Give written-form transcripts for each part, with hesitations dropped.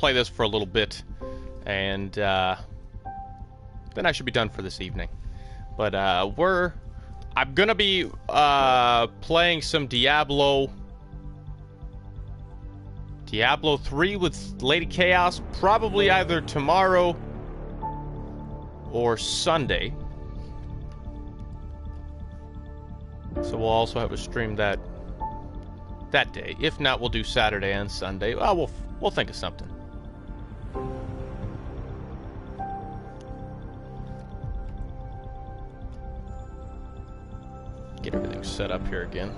play this for a little bit, and then I should be done for this evening. But I'm gonna be playing some Diablo 3 with Lady Chaos, probably either tomorrow or Sunday. So we'll also have a stream that day. If not, we'll do Saturday and Sunday. Well, we'll think of something. Get everything set up here again.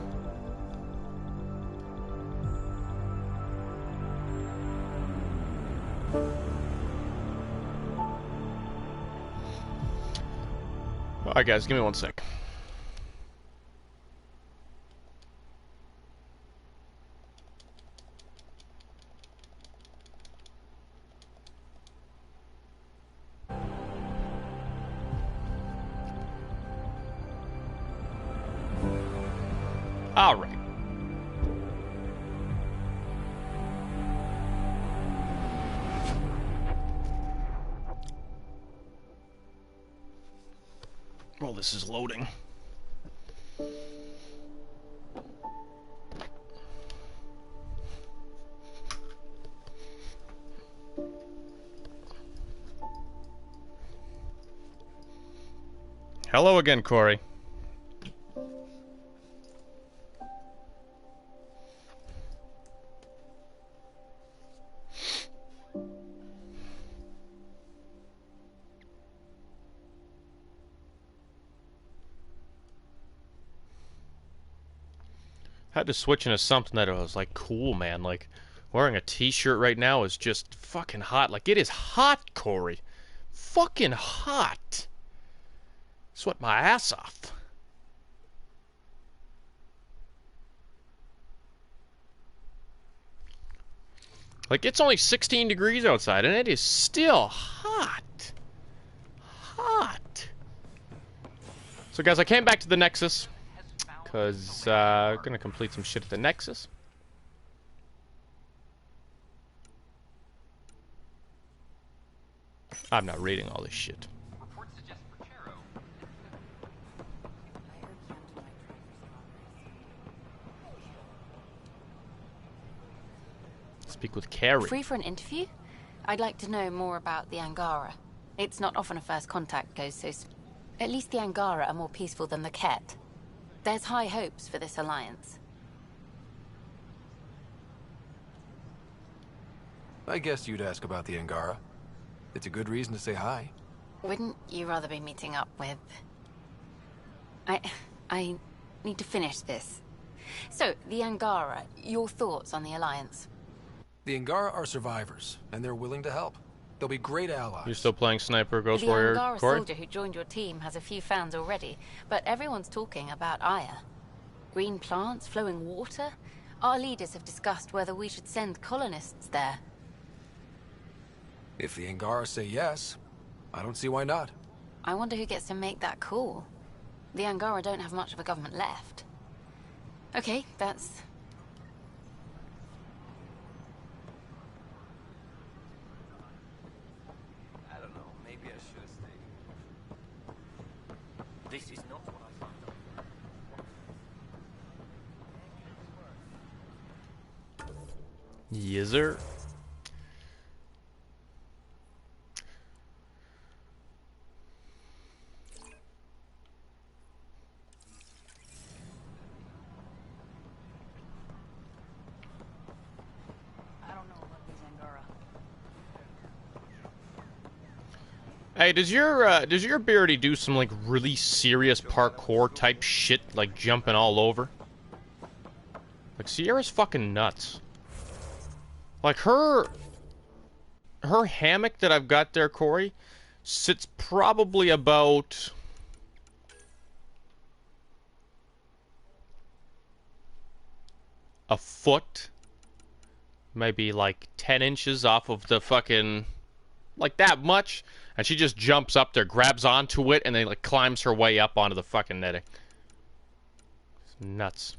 Alright guys, give me 1 sec. All right. Well, this is loading. Hello again, Corey. Had to switch into something that was like cool, man. Like wearing a t-shirt right now is just fucking hot. Like it is hot, Corey. Fucking hot. Sweat my ass off. Like it's only 16 degrees outside and it is still hot. Hot. So guys, I came back to the Nexus. Because I'm going to complete some shit at the Nexus. I'm not reading all this shit. Speak with Carrie. Free for an interview? I'd like to know more about the Angara. It's not often a first contact goes so... At least the Angara are more peaceful than the Ket. There's high hopes for this alliance. I guess you'd ask about the Angara. It's a good reason to say hi. Wouldn't you rather be meeting up with... I need to finish this. So, the Angara, your thoughts on the alliance? The Angara are survivors, and they're willing to help. They'll be great allies. You're still playing Sniper Ghost Warrior, The Angara Corey? soldier who joined your team has a few fans already, but everyone's talking about Aya. Green plants, flowing water? Our leaders have discussed whether we should send colonists there. If the Angara say yes, I don't see why not. I wonder who gets to make that call. The Angara don't have much of a government left. Okay, that's... I don't know, maybe I should have stayed. This is not what I signed up for. Yes, sir. Hey, does your beardy do some like really serious parkour type shit, like jumping all over? Like Sierra's fucking nuts. Like her hammock that I've got there, Corey, sits probably about a foot, maybe like 10 inches off of the fucking, like that much. And she just jumps up there, grabs onto it, and then like climbs her way up onto the fucking netting. It's nuts.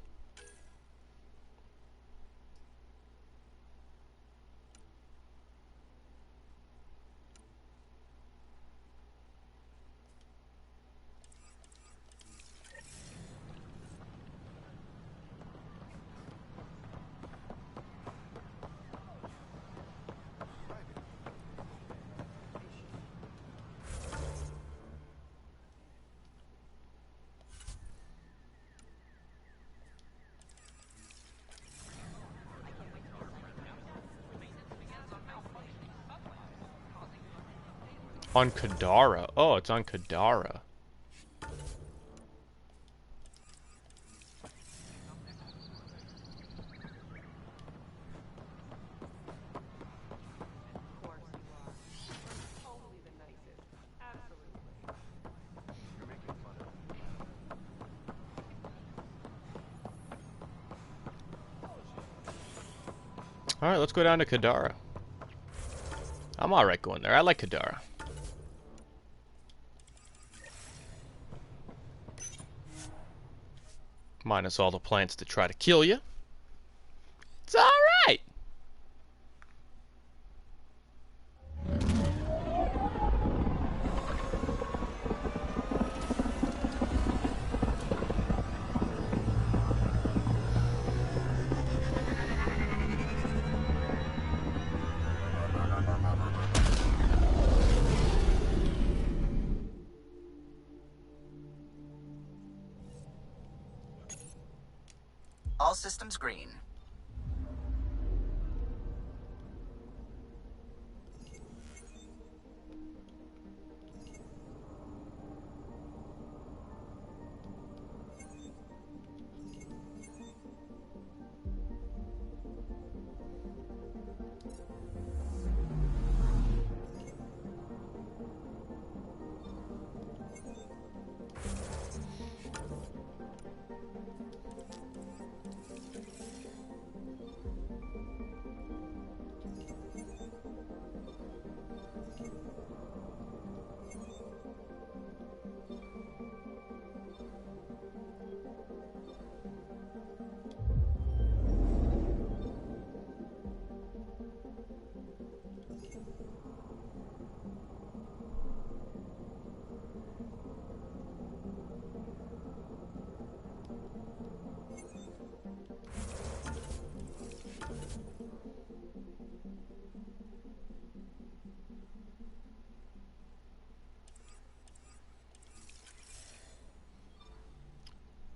On Kadara. Oh, it's on Kadara. Alright, let's go down to Kadara. I'm alright going there. I like Kadara. Minus all the plants that try to kill you. It's alright! All systems green.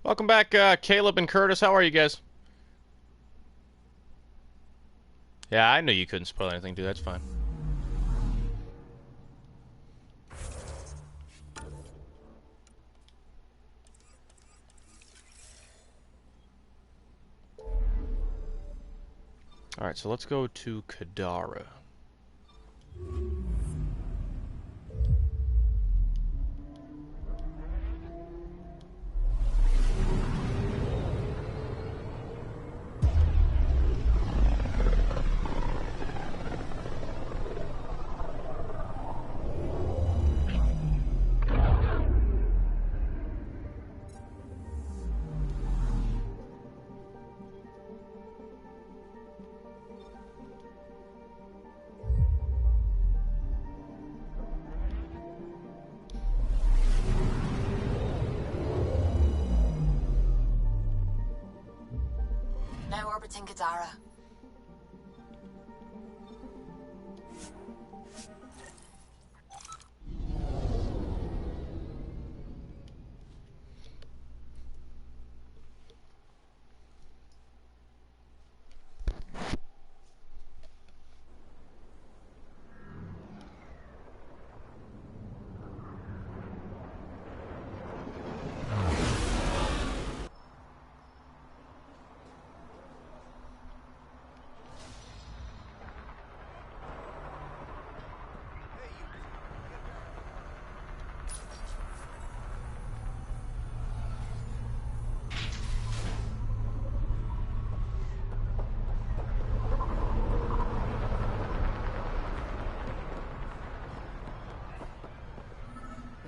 Welcome back, Caleb and Curtis. How are you guys? Yeah, I knew you couldn't spoil anything, dude. That's fine. Alright, so let's go to Kadara. Now orbiting Kadara.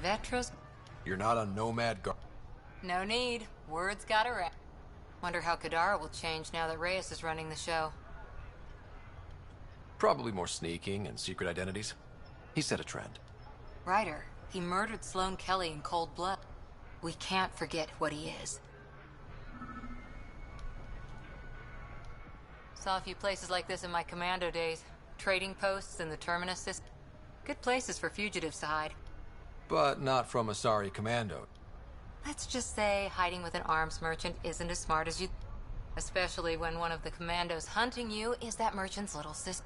Vetros? You're not a nomad guard. No need. Word's got around. Wonder how Kadara will change now that Reyes is running the show. Probably more sneaking and secret identities. He set a trend. Ryder, he murdered Sloane Kelly in cold blood. We can't forget what he is. Saw a few places like this in my commando days. Trading posts and the terminus system. Good places for fugitives to hide. But not from Asari Commando. Let's just say hiding with an arms merchant isn't as smart as you... Especially when one of the commandos hunting you is that merchant's little sister.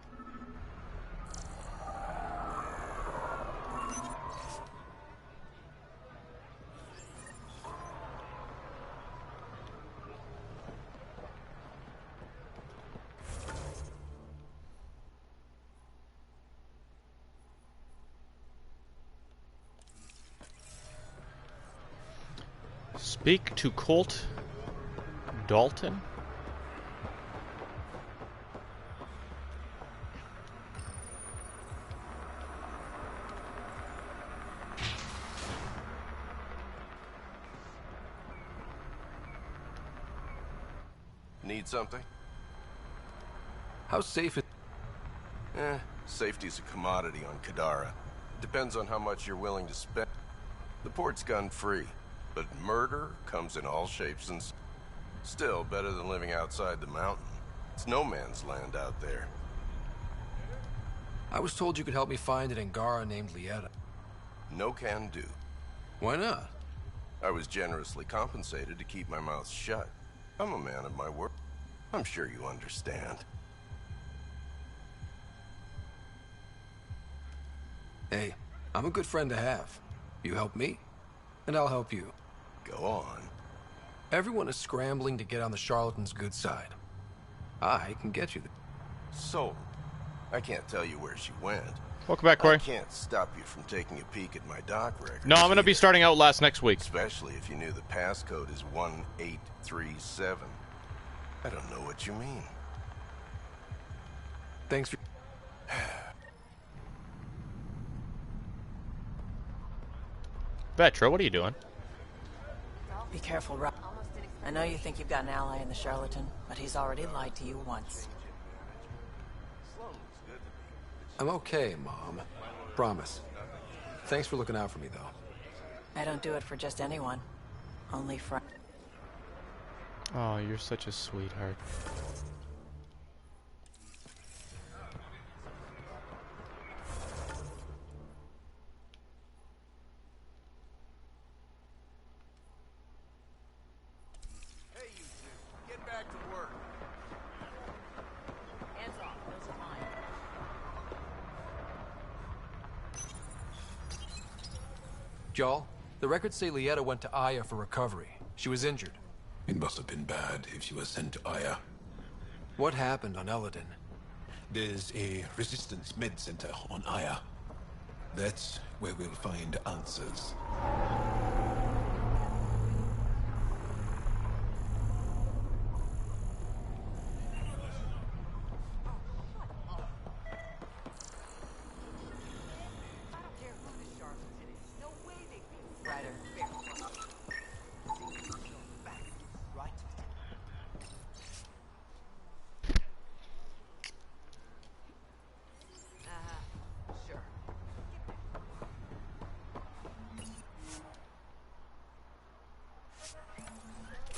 Speak to Colt Dalton. Need something? How safe is... Safety's a commodity on Kadara. Depends on how much you're willing to spend. The port's gun-free, but murder comes in all shapes and... Still better than living outside the mountain. It's no man's land out there. I was told you could help me find an Angara named Lieta. No can do. Why not? I was generously compensated to keep my mouth shut. I'm a man of my word. I'm sure you understand. Hey, I'm a good friend to have. You help me, and I'll help you. Go on. Everyone is scrambling to get on the charlatan's good side. I can get you there. Sold. I can't tell you where she went. Welcome back, Corey. I can't stop you from taking a peek at my doc records. No, I'm going to be starting out last next week. Especially if you knew the passcode is 1837. I don't know what you mean. Thanks for... Vetra, what are you doing? Be careful, Rob. I know you think you've got an ally in the charlatan, but he's already lied to you once. I'm okay, Mom. Promise. Thanks for looking out for me, though. I don't do it for just anyone. Only for... Oh, you're such a sweetheart. Hey, you two. Get back to work. Hands off, those are mine. Joel, the records say Lieta went to Aya for recovery. She was injured. It must have been bad if she was sent to Aya. What happened on Eladin? There's a resistance med center on Aya. That's where we'll find answers.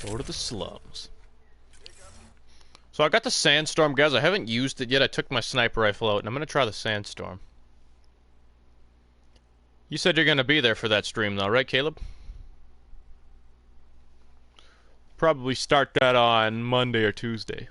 Go to the slums. So I got the sandstorm, guys. I haven't used it yet. I took my sniper rifle out, and I'm going to try the sandstorm. You said you're going to be there for that stream, though, right, Caleb? Probably start that on Monday or Tuesday.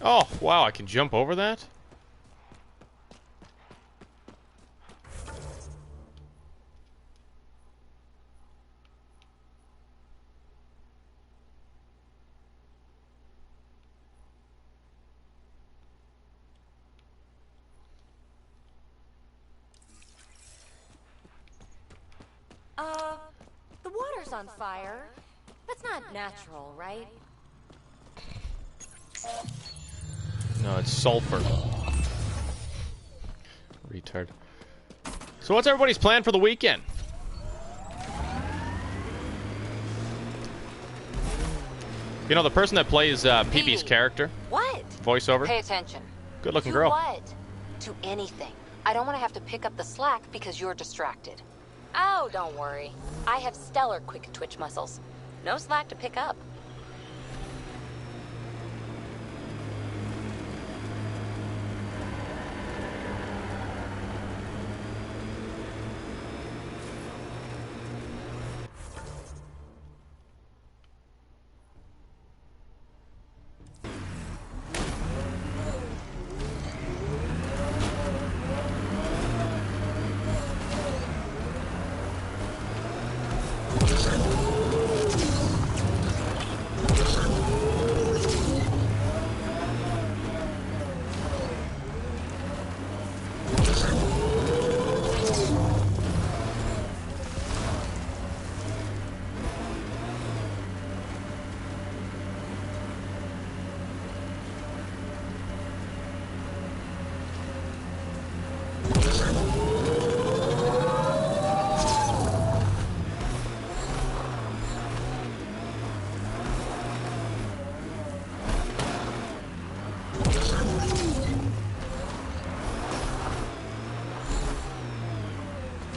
Oh, wow, I can jump over that? The water's on fire. That's not natural, right? No, it's sulfur. Retard. So what's everybody's plan for the weekend? You know, the person that plays PB's character, What? voiceover, Pay attention. good looking To girl. what? To anything. I don't want to have to pick up the slack because you're distracted. Oh, don't worry. I have stellar quick twitch muscles. No slack to pick up.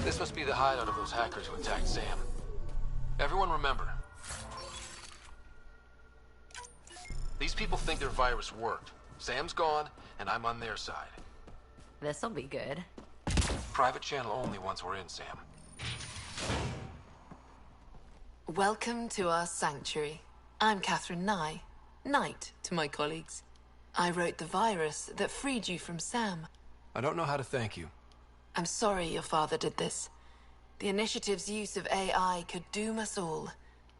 This must be the hideout of those hackers who attacked Sam. Everyone remember. These people think their virus worked. Sam's gone, and I'm on their side. This'll be good. Private channel only once we're in, Sam. Welcome to our sanctuary. I'm Catherine Nye, Knight to my colleagues. I wrote the virus that freed you from Sam. I don't know how to thank you. I'm sorry your father did this. The Initiative's use of AI could doom us all,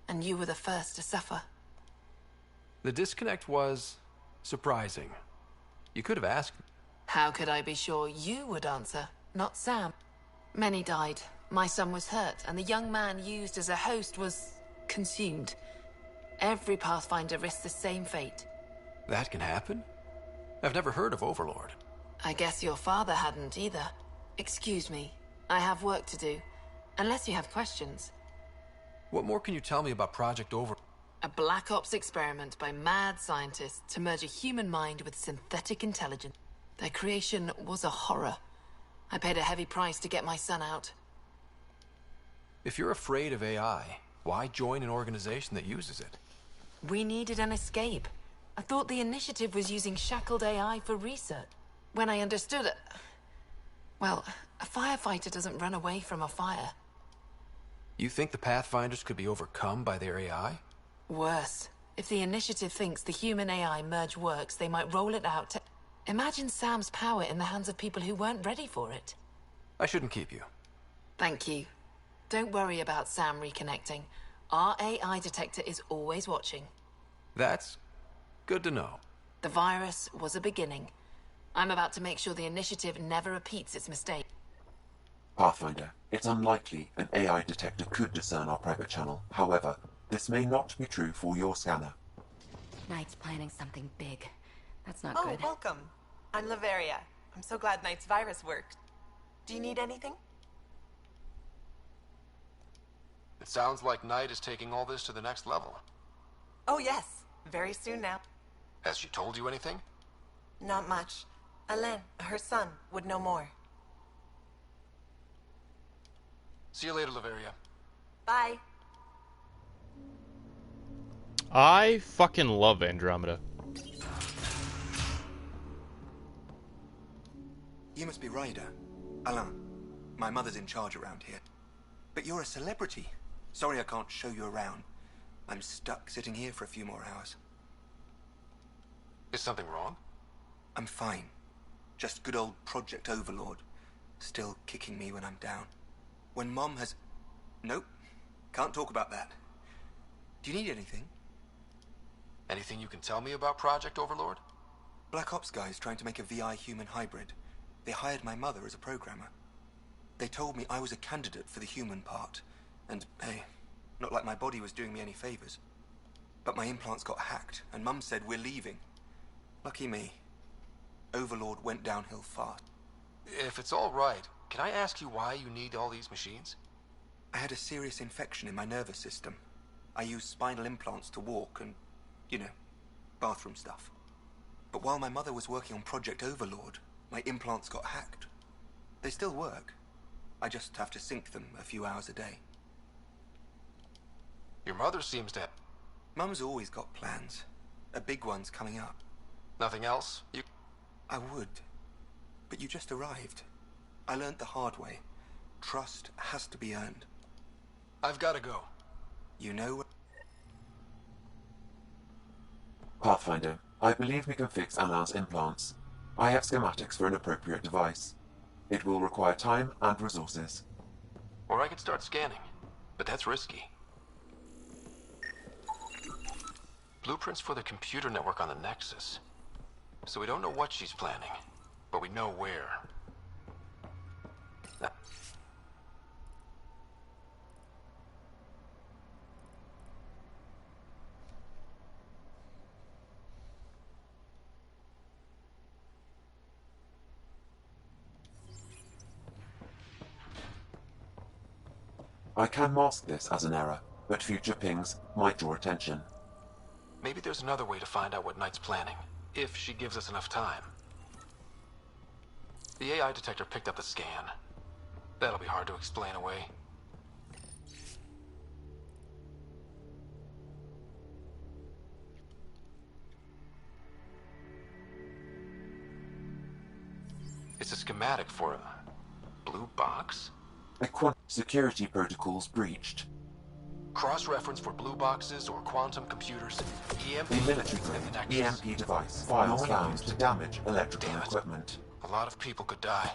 and you were the first to suffer. The disconnect was surprising. You could have asked. How could I be sure you would answer, not Sam? Many died. My son was hurt, and the young man used as a host was consumed. Every Pathfinder risks the same fate. That can happen? I've never heard of Overlord. I guess your father hadn't either. Excuse me. I have work to do. Unless you have questions. What more can you tell me about Project Overlord? A Black Ops experiment by mad scientists to merge a human mind with synthetic intelligence. Their creation was a horror. I paid a heavy price to get my son out. If you're afraid of AI, why join an organization that uses it? We needed an escape. I thought the Initiative was using shackled AI for research. When I understood it... Well, a firefighter doesn't run away from a fire. You think the Pathfinders could be overcome by their AI? Worse. If the Initiative thinks the human-AI merge works, they might roll it out to... Imagine Sam's power in the hands of people who weren't ready for it. I shouldn't keep you. Thank you. Don't worry about Sam reconnecting. Our AI detector is always watching. That's good to know. The virus was a beginning. I'm about to make sure the Initiative never repeats its mistake. Pathfinder, it's unlikely an AI detector could discern our private channel. However, this may not be true for your scanner. Knight's planning something big. That's not Oh, good. welcome. I'm Laveria. I'm so glad Knight's virus worked. Do you need anything? It sounds like Knight is taking all this to the next level. Oh, yes. Very soon now. Has she told you anything? Not much. Alain, her son, would know more. See you later, Laveria. Bye. I fucking love Andromeda. You must be Ryder. Alain. My mother's in charge around here. But you're a celebrity. Sorry I can't show you around. I'm stuck sitting here for a few more hours. Is something wrong? I'm fine. Just good old Project Overlord. Still kicking me when I'm down. When Mom has... Nope. Can't talk about that. Do you need anything? Anything you can tell me about Project Overlord? Black Ops guys trying to make a VI human hybrid. They hired my mother as a programmer. They told me I was a candidate for the human part. And, hey, not like my body was doing me any favors. But my implants got hacked, and Mum said we're leaving. Lucky me. Overlord went downhill fast. If it's all right, can I ask you why you need all these machines? I had a serious infection in my nervous system. I used spinal implants to walk and, you know, bathroom stuff. But while my mother was working on Project Overlord, my implants got hacked. They still work. I just have to sync them a few hours a day. Your mother seems to have... Mum's always got plans. A big one's coming up. Nothing else? You... I would. But you just arrived. I learned the hard way. Trust has to be earned. I've got to go. You know... Pathfinder, I believe we can fix Alain's implants. I have schematics for an appropriate device. It will require time and resources. Or I could start scanning, but that's risky. Blueprints for the computer network on the Nexus. So we don't know what she's planning, but we know where. I can mask this as an error, but future pings might draw attention. Maybe there's another way to find out what Knight's planning, if she gives us enough time. The AI detector picked up the scan. That'll be hard to explain away. It's a schematic for a blue box? Security protocols breached. Cross-reference for blue boxes or quantum computers. EMP. A military-grade EMP device. Files found to damage electrical equipment. A lot of people could die.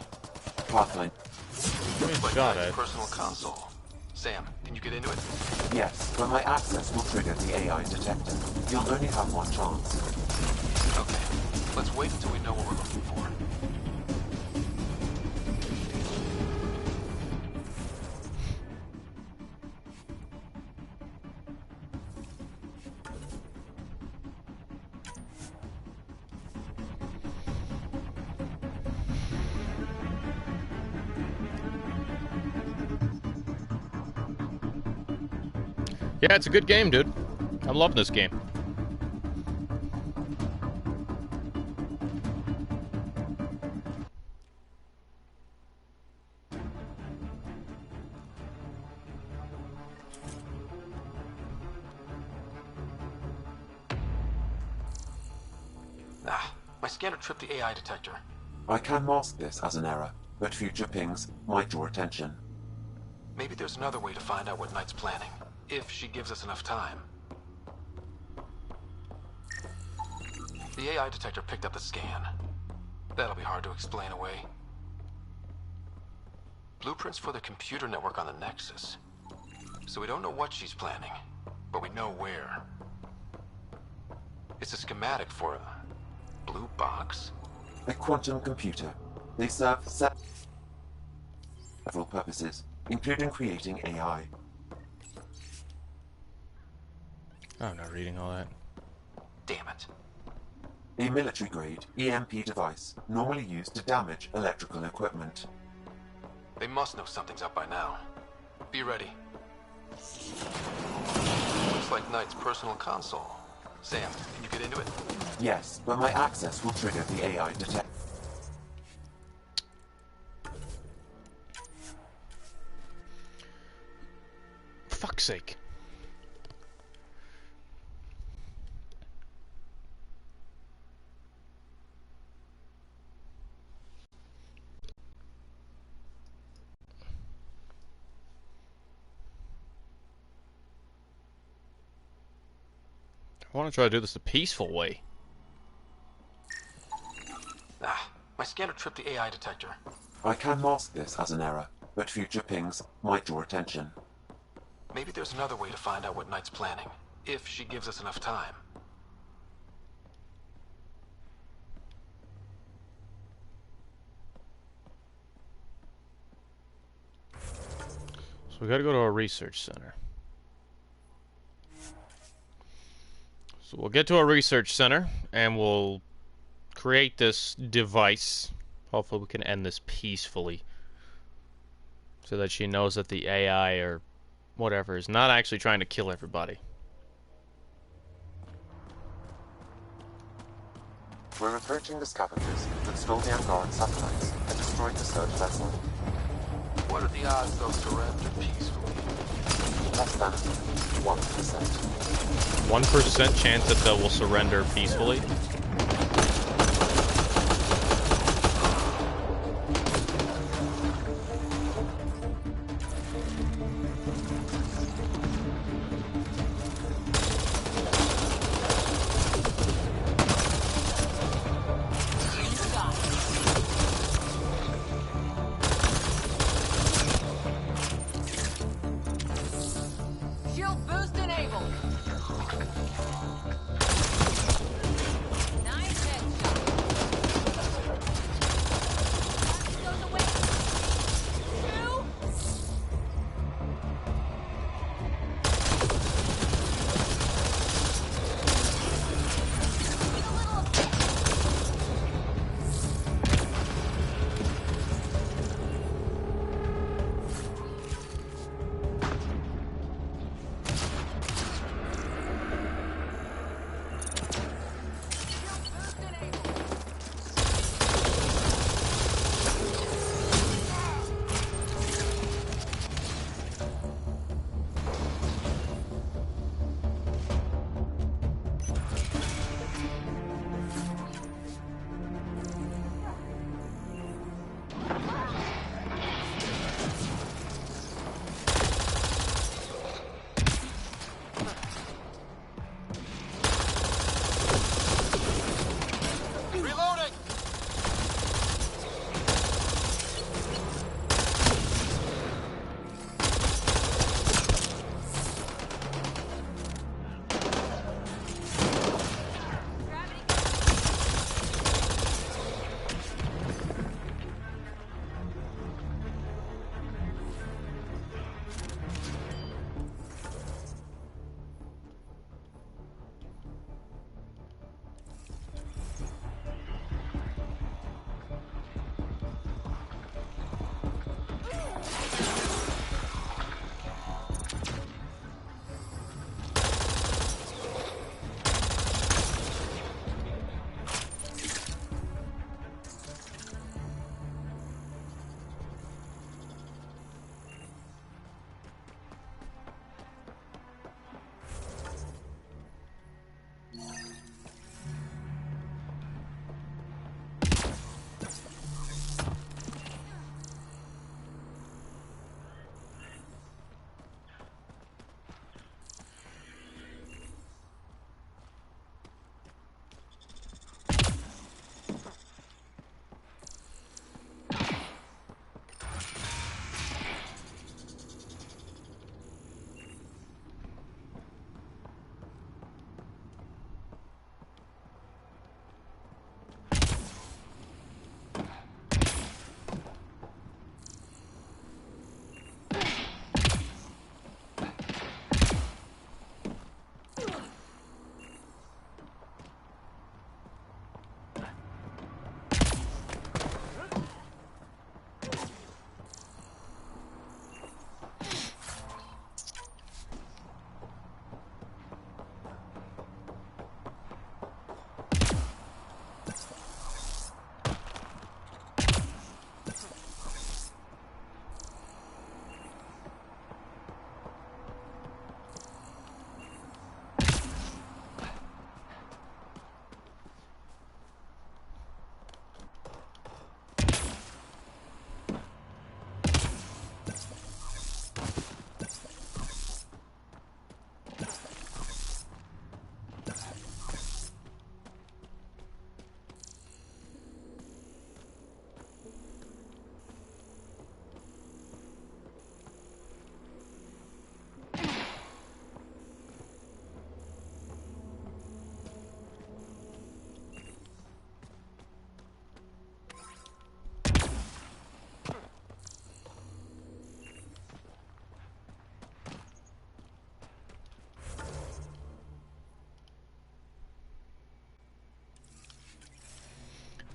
Pathfinder. Like Knight's personal console. Sam, can you get into it? Yes, but my access will trigger the AI detector. You'll only have one chance. Okay, let's wait until we know what we're looking for. Yeah, it's a good game, dude. I'm loving this game. My scanner tripped the AI detector. I can mask this as an error, but future pings might draw attention. Maybe there's another way to find out what Knight's planning, if she gives us enough time. The AI detector picked up the scan. That'll be hard to explain away. Blueprints for the computer network on the Nexus. So we don't know what she's planning, but we know where. It's a schematic for a blue box? A quantum computer. They serve several purposes, including creating AI. I'm not reading all that. Damn it. A military-grade EMP device, normally used to damage electrical equipment. They must know something's up by now. Be ready. Looks like Knight's personal console. Sam, can you get into it? Yes, but my access will trigger the AI detector. Fuck's sake. I want to try to do this the peaceful way. My scanner tripped the AI detector. I can mask this as an error, but future pings might draw attention. Maybe there's another way to find out what Knight's planning, if she gives us enough time. So we gotta go to a research center. So we'll get to a research center and we'll create this device. Hopefully we can end this peacefully. So that she knows that the AI or whatever is not actually trying to kill everybody. We're approaching the scavengers that stole the Angaran satellites and destroyed the search vessel. What are the odds they'll surrender peacefully? Less than 1%. 1% chance that they will surrender peacefully. Shield boost enabled. Nice headshot. Goes away. Two.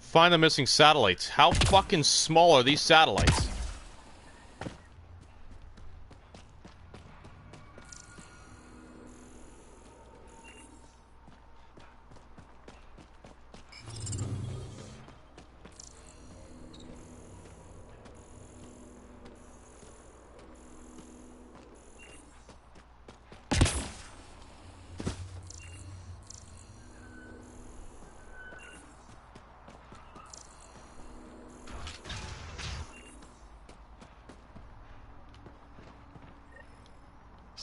Find the missing satellites. How fucking small are these satellites?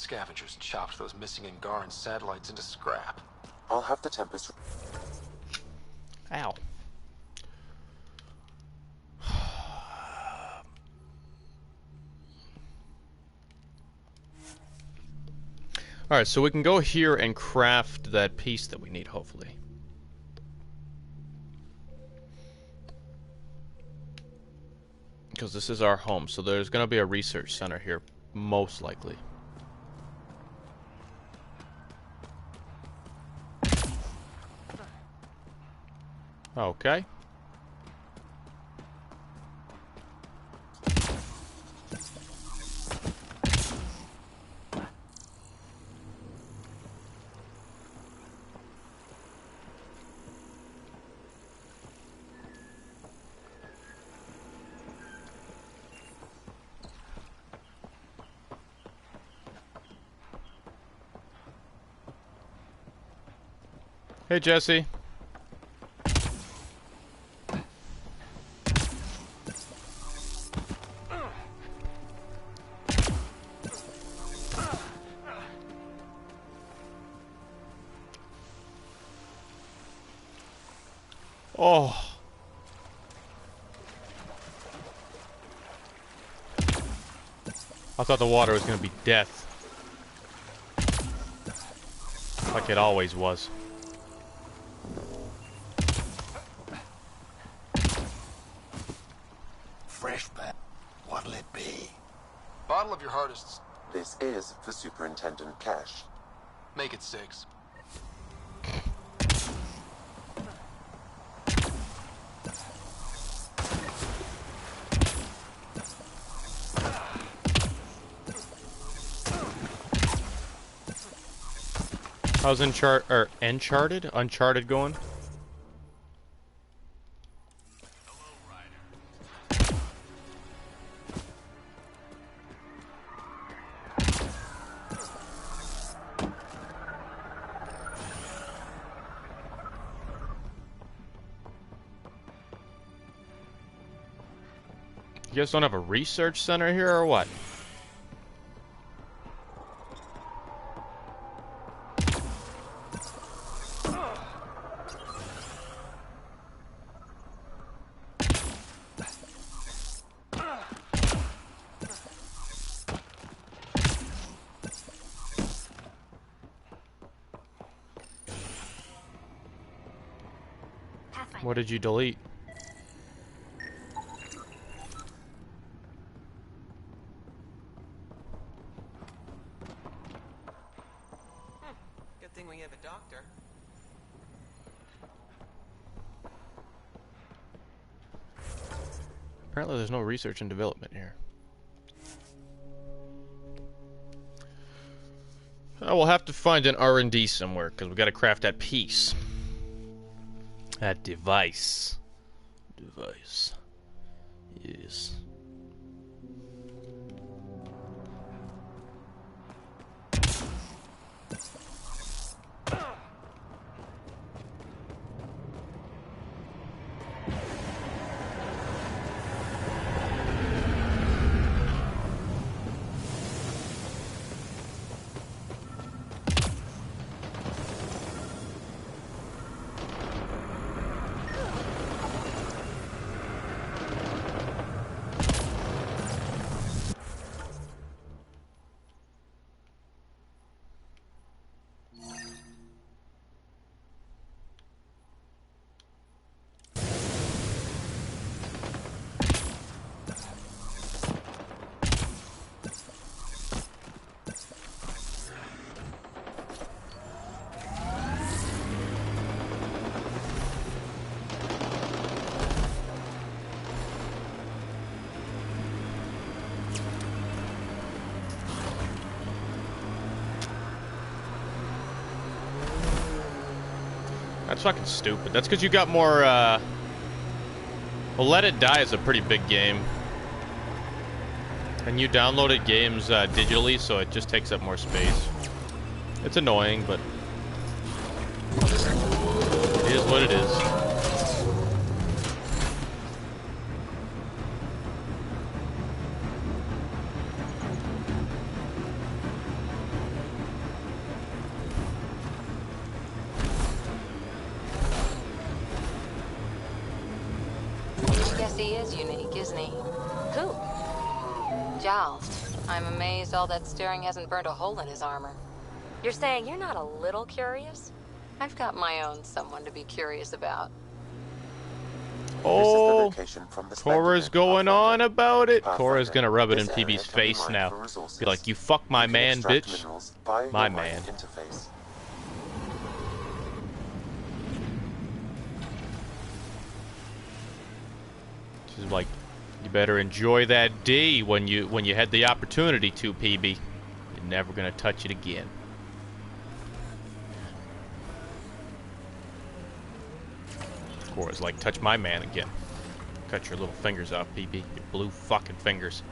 scavengers chopped those missing Angaran satellites into scrap. I'll have the Tempest... Ow. Alright, so we can go here and craft that piece that we need, hopefully. Because this is our home, so there's going to be a research center here, most likely. Okay. Hey, Jesse. Oh. I thought the water was going to be death. Like it always was. Fresh bat. What'll it be? Bottle of your hardest. This is for Superintendent Cash. Make it 6. How's Uncharted going? You guys don't have a research center here or what? What did you delete? Good thing we have a doctor. Apparently there's no research and development here. I will have to find an R&D somewhere because we got to craft that piece. That device. Yes. That's fucking stupid. That's because you got more, Well, Let It Die is a pretty big game. And you downloaded games digitally, so it just takes up more space. It's annoying, but it is what it is. He is unique, isn't he? Who? Giles. I'm amazed all that staring hasn't burned a hole in his armor. You're saying you're not a little curious? I've got my own someone to be curious about. Oh, Cora's going on about it. Cora's gonna rub it in PB's face now. Be like, you fuck my man, bitch. My man. She's like, you better enjoy that D when you had the opportunity to, PB. You're never gonna touch it again. Cora's like, touch my man again. Cut your little fingers off, PB. Your blue fucking fingers.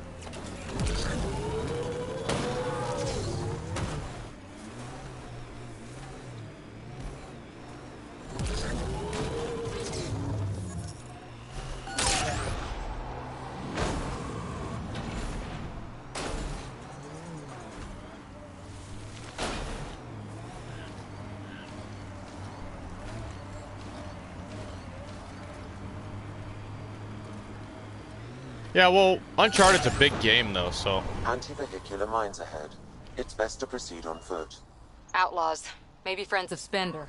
Yeah, well, Uncharted's a big game, though, so... Anti-vehicular mines ahead. It's best to proceed on foot. Outlaws. Maybe friends of Spender.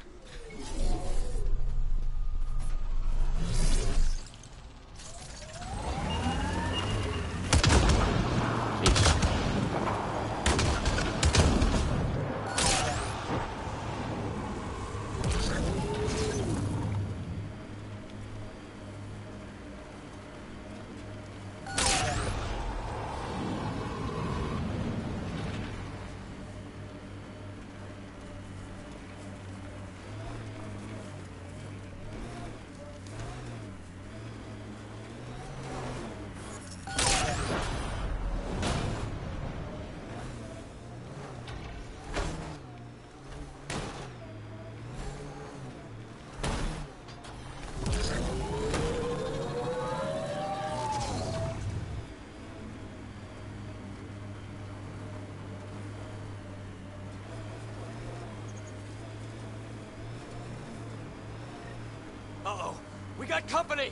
Uh-oh. We got company!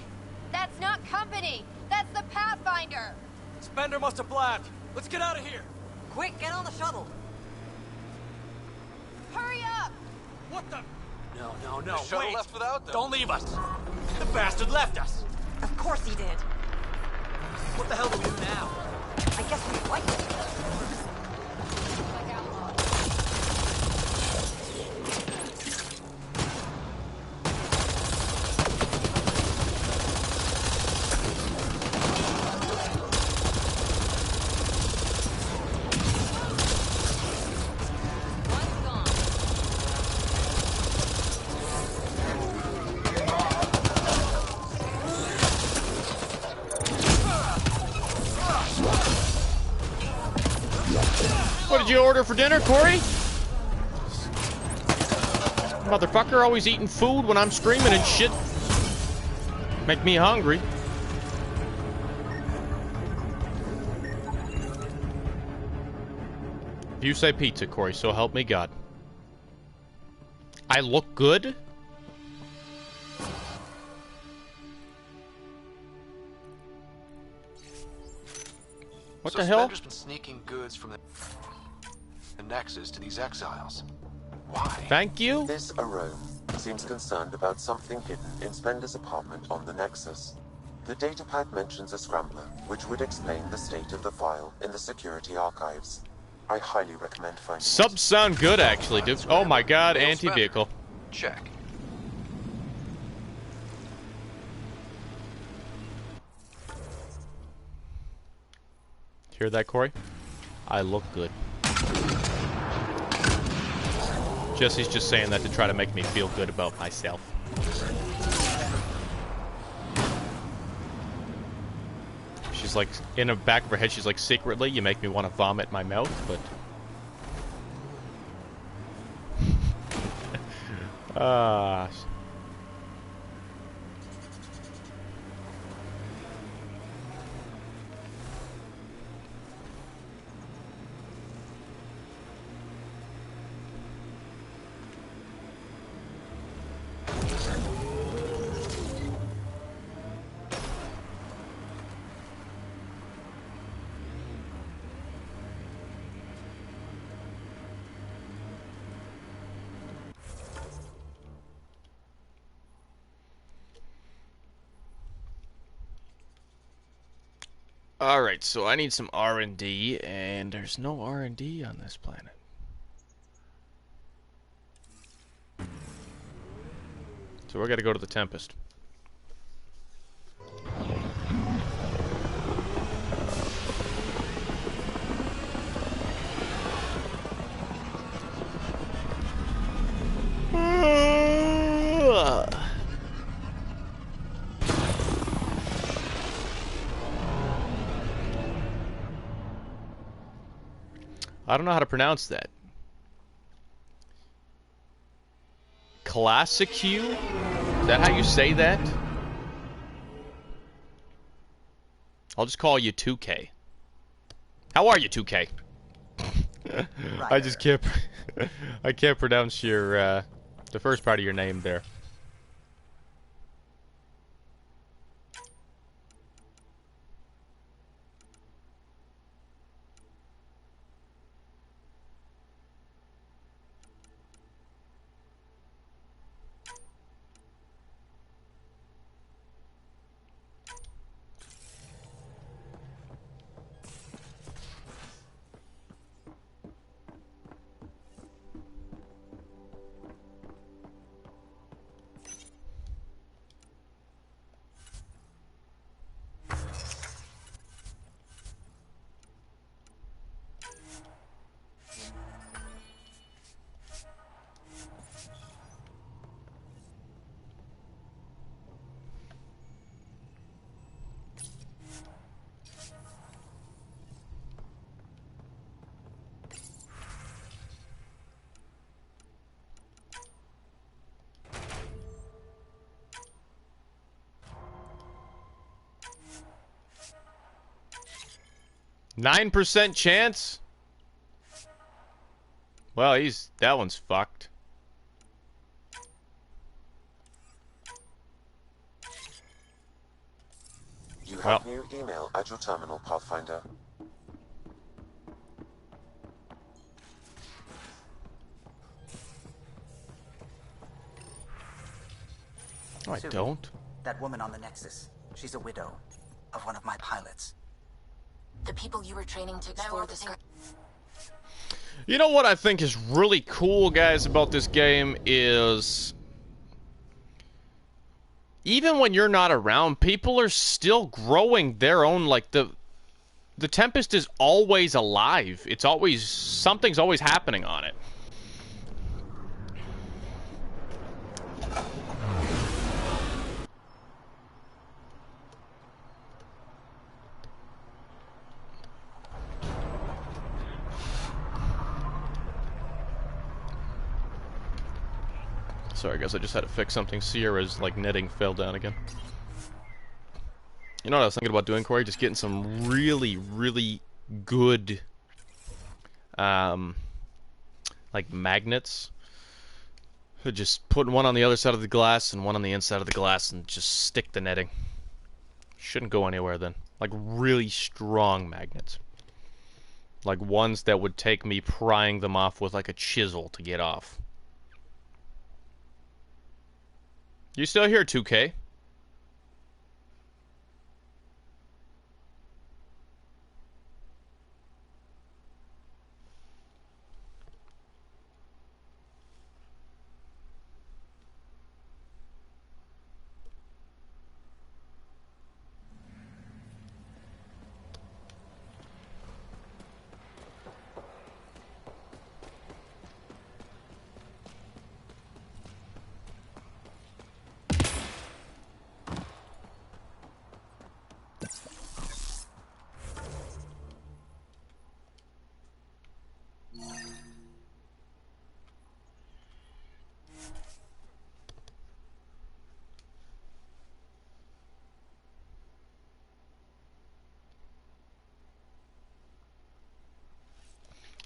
That's not company! That's the Pathfinder! Spender must have blabbed. Let's get out of here! Quick, get on the shuttle! Hurry up! What the? No, The shuttle wait! left without them. Don't leave us! The bastard left us! Of course he did. What the hell do we do now? I guess we fight. What did you order for dinner, Corey? Motherfucker always eating food when I'm screaming and shit. Make me hungry. You say pizza, Corey, so help me God. I look good? What the hell? Spender's been sneaking goods from the Nexus to these exiles. Why? Thank you. This Arome seems concerned about something hidden in Spender's apartment on the Nexus. The datapad mentions a scrambler, which would explain the state of the file in the security archives. I highly recommend finding Subs sound good, actually, dude. Oh my god, anti-vehicle. Check. Hear that, Corey? I look good. Jesse's just saying that to try to make me feel good about myself. She's like, in the back of her head, she's like, secretly, you make me want to vomit in my mouth, but... Alright, so I need some R&D, and there's no R&D on this planet. So we're gonna go to the Tempest. I don't know how to pronounce that. Classic Q? Is that how you say that? I'll just call you 2K. How are you, 2K? I just can't. I can't pronounce your the first part of your name there. %9 chance? Well, that one's fucked. You have new email at your terminal, Pathfinder. No, I don't. That woman on the Nexus. She's a widow of one of my pilots. The people you were training to explore the sky. You know what I think is really cool, guys, about this game is even when you're not around, people are still growing their own, like, the Tempest is always alive. It's always, something's always happening on it. Sorry, guys, I just had to fix something. Sierra's, like, knitting fell down again. You know what I was thinking about doing, Corey? Just getting some really, really good, like, magnets. Just putting one on the other side of the glass and one on the inside of the glass and just stick the netting. Shouldn't go anywhere then. Like, really strong magnets. Like, ones that would take me prying them off with, like, a chisel to get off. You still here, 2K?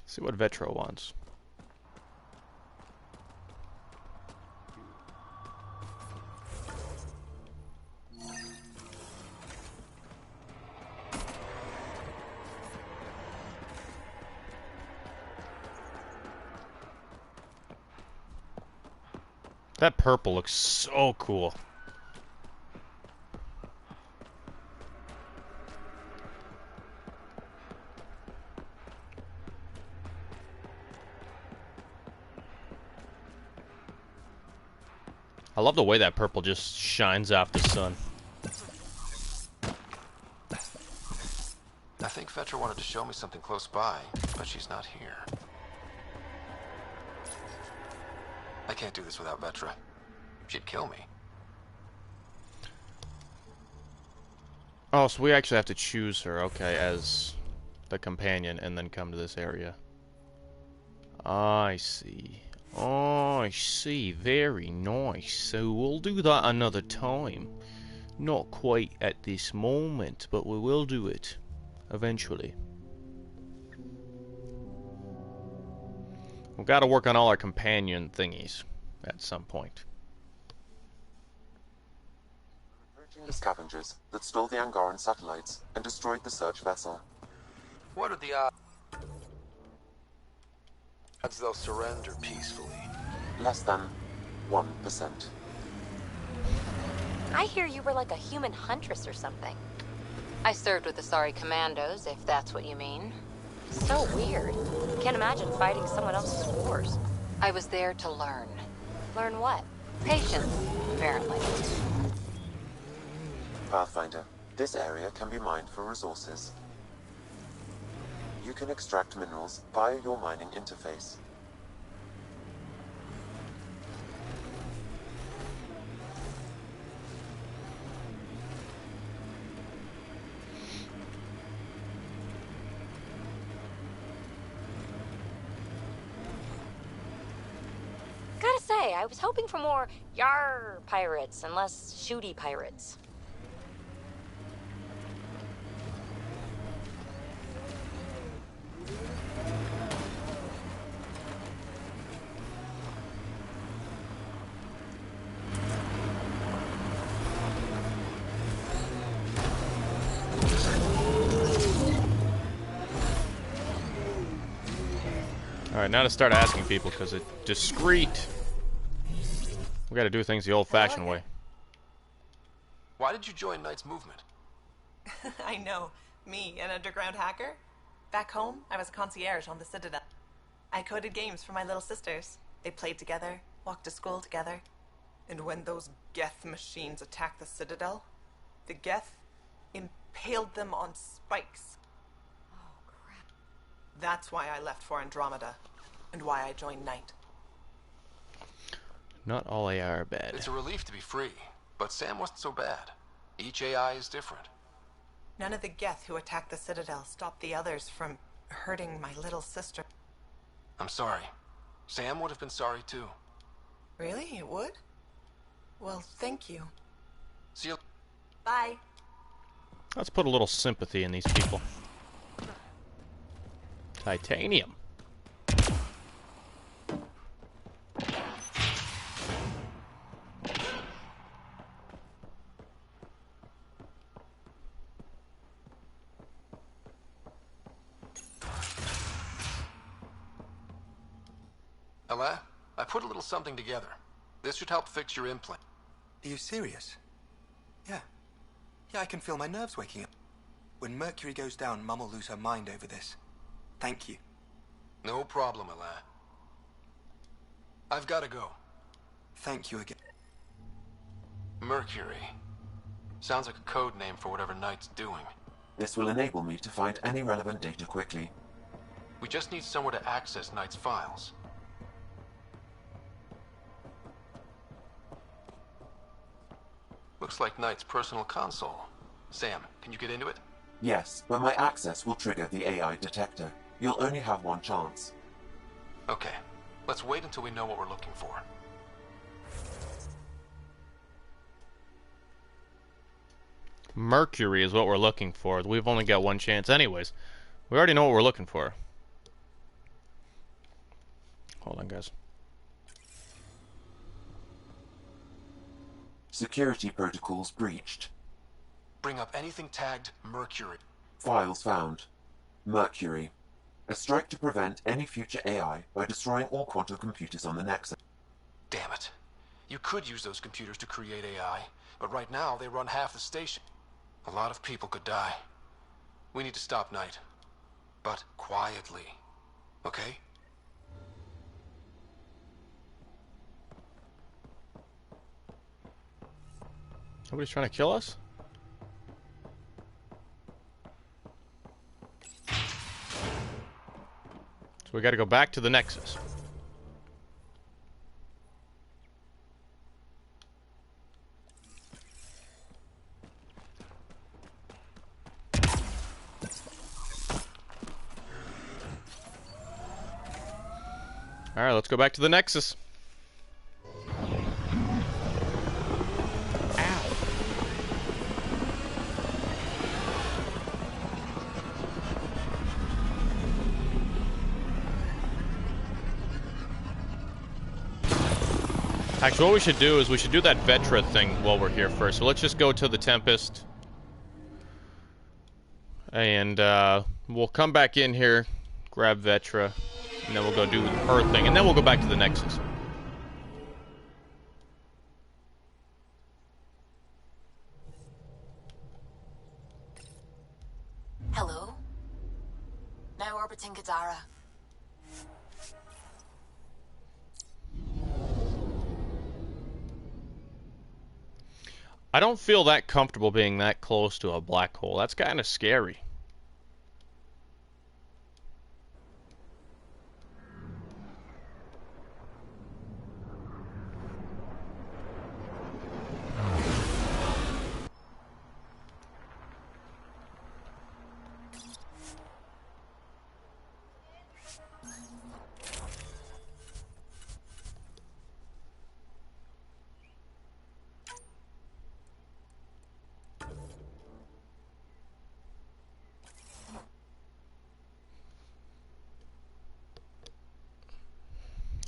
See what Vetro wants. That purple looks so cool. I love the way that purple just shines off the sun. I think Vetra wanted to show me something close by, but she's not here. I can't do this without Vetra. She'd kill me. Oh, so we actually have to choose her, okay, as the companion and then come to this area. I see. I see. Very nice. So we'll do that another time. Not quite at this moment, but we will do it. Eventually. We've got to work on all our companion thingies at some point. The scavengers that stole the Angaran satellites and destroyed the search vessel. What are the odds they'll surrender peacefully? Less than 1%. I hear you were like a human huntress or something. I served with the Sorry Commandos, if that's what you mean. So weird. Can't imagine fighting someone else's wars. I was there to learn. Learn what? Patience, apparently. Pathfinder, this area can be mined for resources. You can extract minerals via your mining interface. Gotta say, I was hoping for more yar pirates and less shooty pirates. Alright, now to start asking people, because it's discreet. We gotta do things the old-fashioned way. Why did you join Knight's movement? I know. Me, an underground hacker? Back home, I was a concierge on the Citadel. I coded games for my little sisters. They played together, walked to school together. And when those Geth machines attacked the Citadel, the Geth impaled them on spikes. Oh, crap. That's why I left for Andromeda, and why I joined Knight. Not all AI are bad. It's a relief to be free, but Sam wasn't so bad. Each AI is different. None of the Geth who attacked the Citadel stopped the others from hurting my little sister. I'm sorry. Sam would have been sorry too. Really? It would? Well, thank you. See you. Bye. Let's put a little sympathy in these people. Titanium. Ella, I put a little something together. This should help fix your implant. Are you serious? Yeah. Yeah, I can feel my nerves waking up. When Mercury goes down, Mum will lose her mind over this. Thank you. No problem, Ella. I've got to go. Thank you again. Mercury. Sounds like a code name for whatever Knight's doing. This will enable me to find any relevant data quickly. We just need somewhere to access Knight's files. Looks like Knight's personal console. Sam, can you get into it? Yes, but my access will trigger the AI detector. You'll only have one chance. Okay. Let's wait until we know what we're looking for. Mercury is what we're looking for. We've only got one chance anyways. We already know what we're looking for. Hold on, guys. Security protocols breached. Bring up anything tagged Mercury. Files found. Mercury. A strike to prevent any future AI by destroying all quantum computers on the Nexus. Damn it. You could use those computers to create AI, but right now they run half the station. A lot of people could die. We need to stop Knight. But quietly. Okay? Nobody's trying to kill us? So we gotta go back to the Nexus. Alright, let's go back to the Nexus. Actually, what we should do is we should do that Vetra thing while we're here first. So let's just go to the Tempest. And we'll come back in here, grab Vetra, and then we'll go do her thing. And then we'll go back to the Nexus. Hello? Now orbiting Kadara. I don't feel that comfortable being that close to a black hole. That's kind of scary.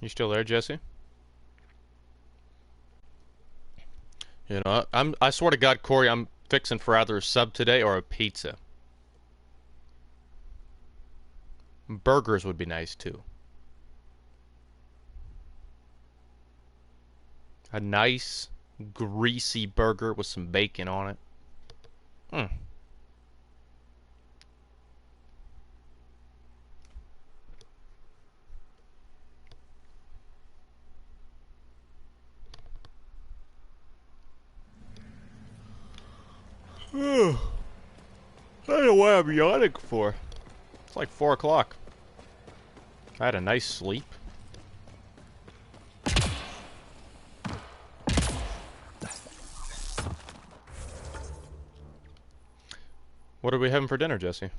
You still there, Jesse? You know, I swear to God, Corey, I'm fixing for either a sub today or a pizza. Burgers would be nice too. A nice, greasy burger with some bacon on it. Hmm. I don't know what I'm yawning for. It's like 4 o'clock. I had a nice sleep. What are we having for dinner, Jesse?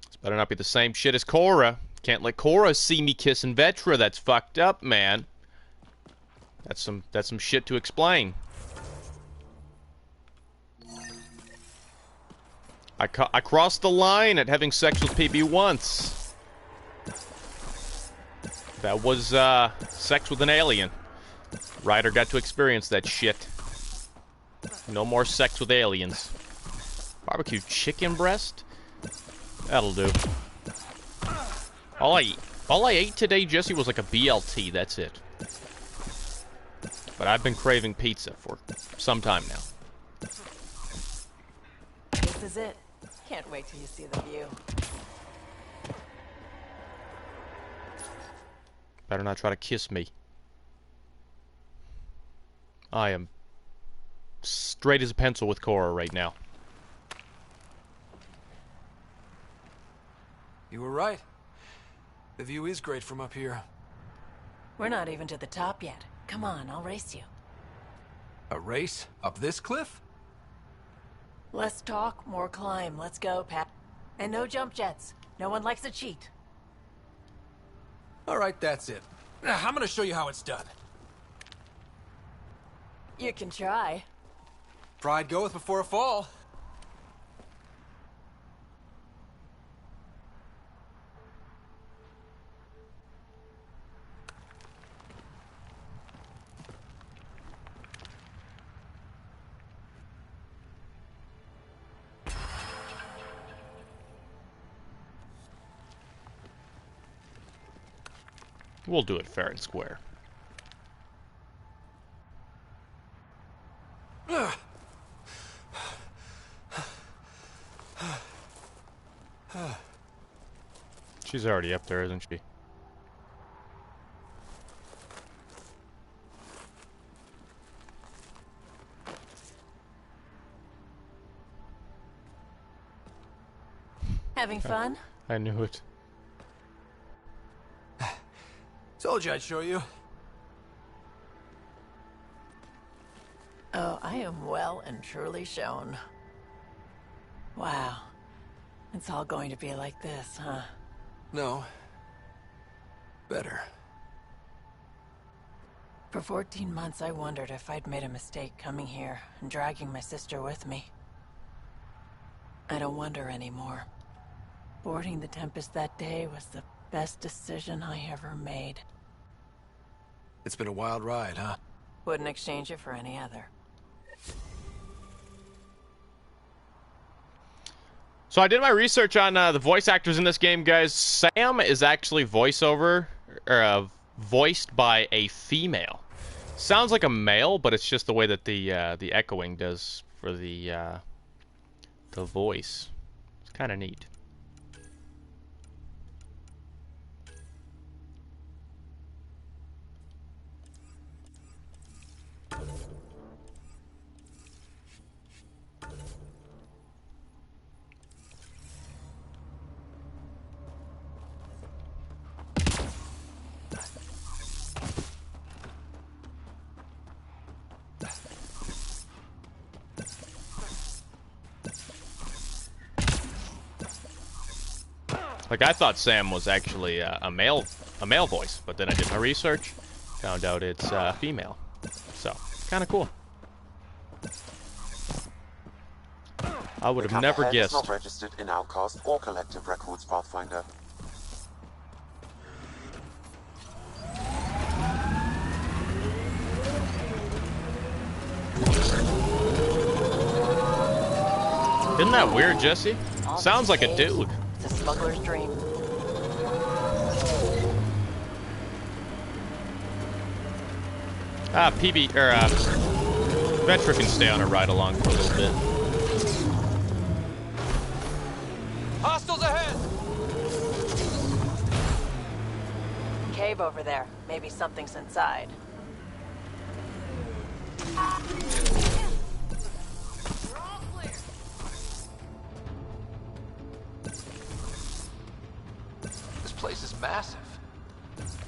This better not be the same shit as Cora. Can't let Cora see me kissing Vetra. That's fucked up, man. That's some shit to explain. I crossed the line at having sex with PB once. That was sex with an alien. Ryder got to experience that shit. No more sex with aliens. Barbecue chicken breast? That'll do. All I ate today, Jesse, was like a BLT. That's it. But I've been craving pizza for some time now. This is it. Can't wait till you see the view. Better not try to kiss me. I am straight as a pencil with Cora right now. You were right. The view is great from up here. We're not even to the top yet. Come on, I'll race you. A race? Up this cliff? Less talk, more climb. Let's go, Pat. And no jump jets. No one likes a cheat. Alright, that's it. I'm gonna show you how it's done. You can try. Pride goeth before a fall. We'll do it fair and square. She's already up there, isn't she? Having fun? I knew it. Told you I'd show you. Oh, I am well and truly shown. Wow. It's all going to be like this, huh? No. Better. For 14 months, I wondered if I'd made a mistake coming here and dragging my sister with me. I don't wonder anymore. Boarding the Tempest that day was the best decision I ever made. It's been a wild ride, huh? Wouldn't exchange it for any other. So I did my research on the voice actors in this game, guys. Sam is actually voiced by a female. Sounds like a male, but it's just the way that the echoing does for the voice. It's kind of neat. Like, I thought Sam was actually a male voice, but then I did my research, found out it's female. So, kind of cool. I would have never guessed. Not registered in Outcast or Collective Records, Pathfinder. Isn't that weird, Jesse? Sounds like a dude. It's a smuggler's dream. Vetra can stay on a ride along for a little bit. Hostiles ahead! Cave over there. Maybe something's inside. This place is massive.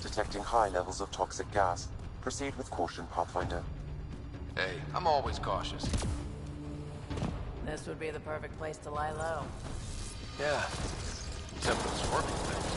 Detecting high levels of toxic gas. Proceed with caution, Pathfinder. Hey, I'm always cautious. This would be the perfect place to lie low. Yeah. Except for the swarming things.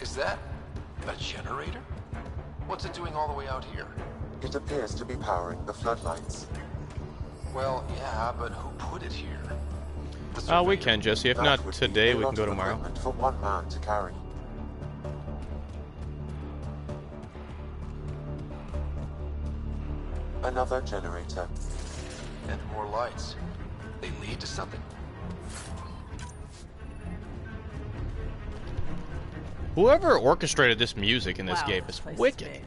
Is that a generator? What's it doing all the way out here? It appears to be powering the floodlights. Well, yeah, but who put it here? We can, Jesse. If not today, we can go tomorrow. For one man to carry. Another generator. And more lights. They lead to something? Whoever orchestrated this music in this game is wicked.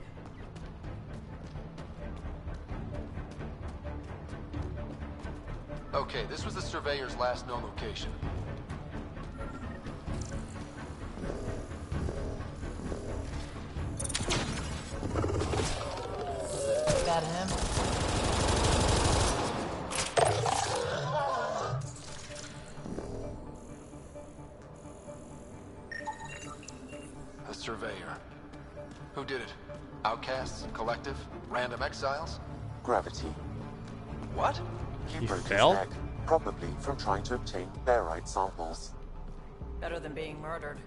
Okay, this was the Surveyor's last known location. Got him. The Surveyor. Who did it? Outcasts? Collective? Random exiles? Gravity. What? He broke fell? his neck, probably from trying to obtain barite samples. Better than being murdered.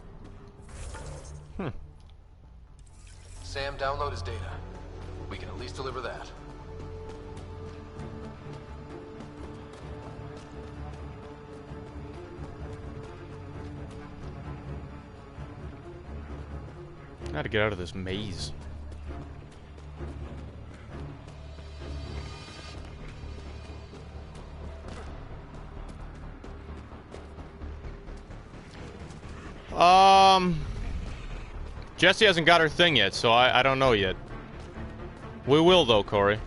Sam, download his data. We can at least deliver that. How to get out of this maze. Jessie hasn't got her thing yet, so I don't know yet. We will, though, Corey.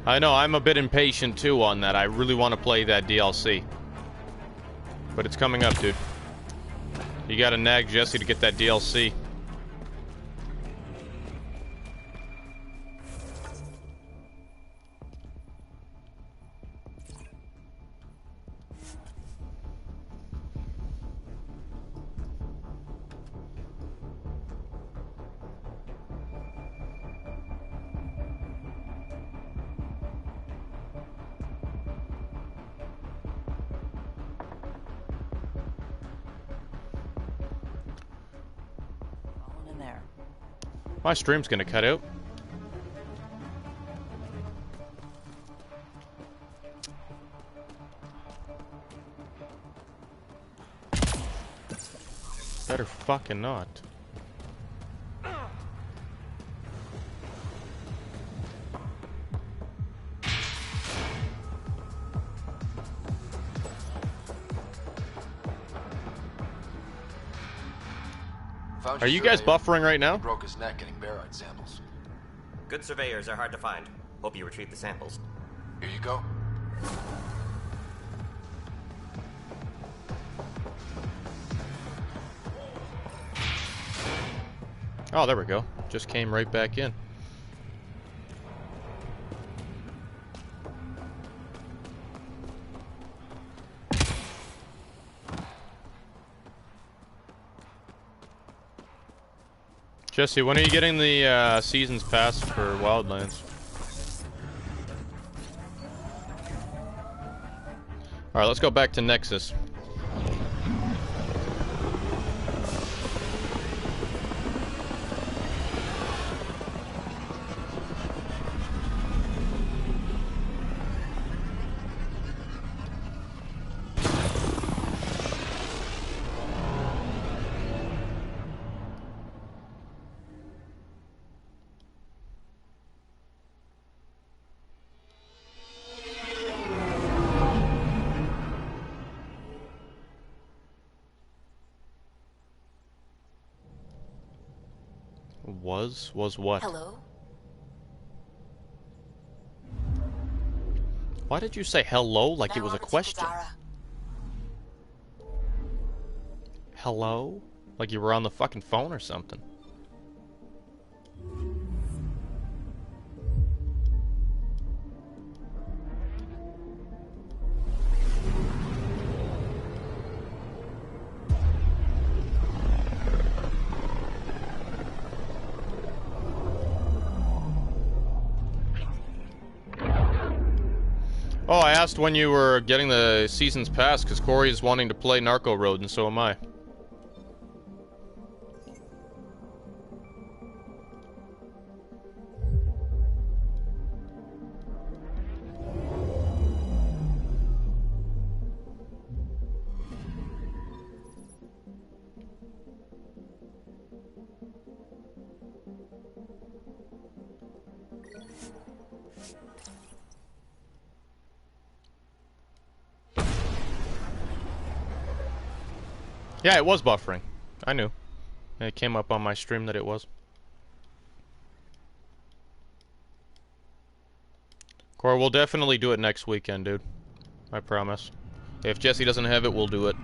I know, I'm a bit impatient, too, on that. I really want to play that DLC. But it's coming up, dude. You gotta nag Jessie to get that DLC. In there. My stream's gonna cut out. Better fucking not. Found Are your you guys surveyor. buffering right now? He broke his neck getting barite samples. Good surveyors are hard to find. Hope you retrieve the samples. Here you go. Oh, there we go. Just came right back in. Jesse, when are you getting the seasons pass for Wildlands? Alright, let's go back to Nexus. Was what? Hello? Why did you say hello like it was a question? Hello? Like you were on the fucking phone or something. Oh, I asked when you were getting the seasons pass because Corey is wanting to play Narco Road, and so am I. Yeah, it was buffering. I knew. It came up on my stream that it was. Corey, we'll definitely do it next weekend, dude. I promise. If Jesse doesn't have it, we'll do it.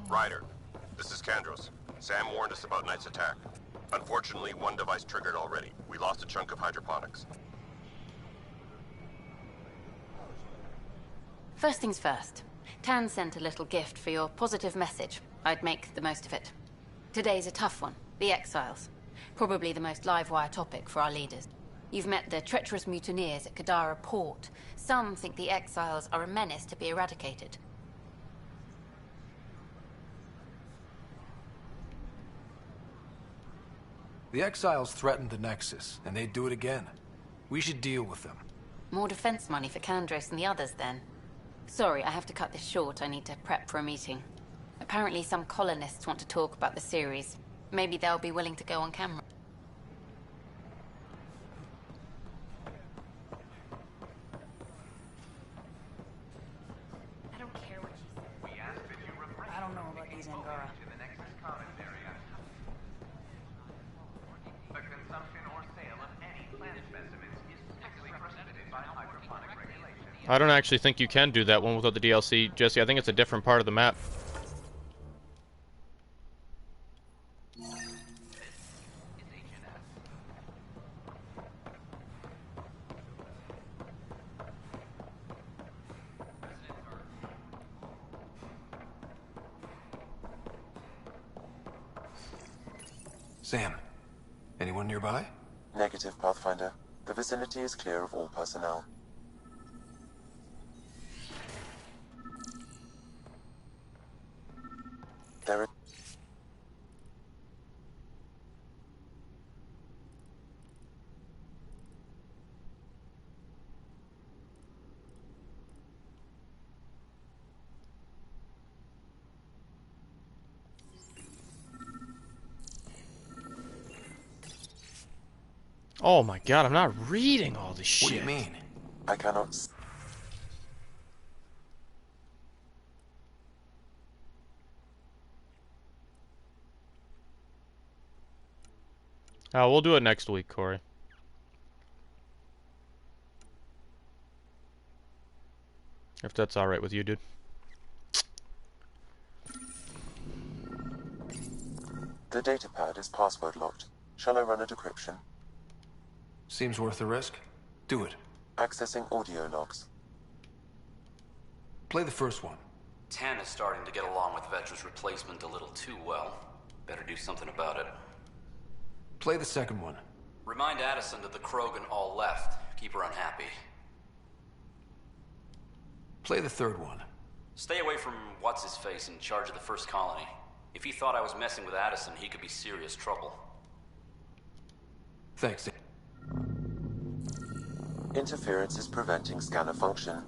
Ryder, this is Kandros. Sam warned us about Knight's attack. Unfortunately, one device triggered already. We lost a chunk of hydroponics. First things first. Tan sent a little gift for your positive message. I'd make the most of it. Today's a tough one. The Exiles. Probably the most live-wire topic for our leaders. You've met the treacherous mutineers at Kadara Port. Some think the Exiles are a menace to be eradicated. The Exiles threatened the Nexus, and they'd do it again. We should deal with them. More defense money for Kandros and the others, then. Sorry, I have to cut this short. I need to prep for a meeting. Apparently some colonists want to talk about the series. Maybe they'll be willing to go on camera. I don't care what she says. I don't know about these Angara. The consumption or sale of any plant specimens is strictly prohibited by hydroponic regulations. I don't actually think you can do that one without the DLC, Jesse. I think it's a different part of the map. Sam, anyone nearby? Negative, Pathfinder. The vicinity is clear of all personnel. There is... Oh my god, I'm not reading all this shit. What do you mean? I cannot... We'll do it next week, Corey. If that's alright with you, dude. The datapad is password locked. Shall I run a decryption? Seems worth the risk. Do it. Accessing audio logs. Play the first one. Tan is starting to get along with Vetra's replacement a little too well. Better do something about it. Play the second one. Remind Addison that the Krogan all left. Keep her unhappy. Play the third one. Stay away from what's-his-face in charge of the first colony. If he thought I was messing with Addison, he could be serious trouble. Thanks. Interference is preventing scanner function.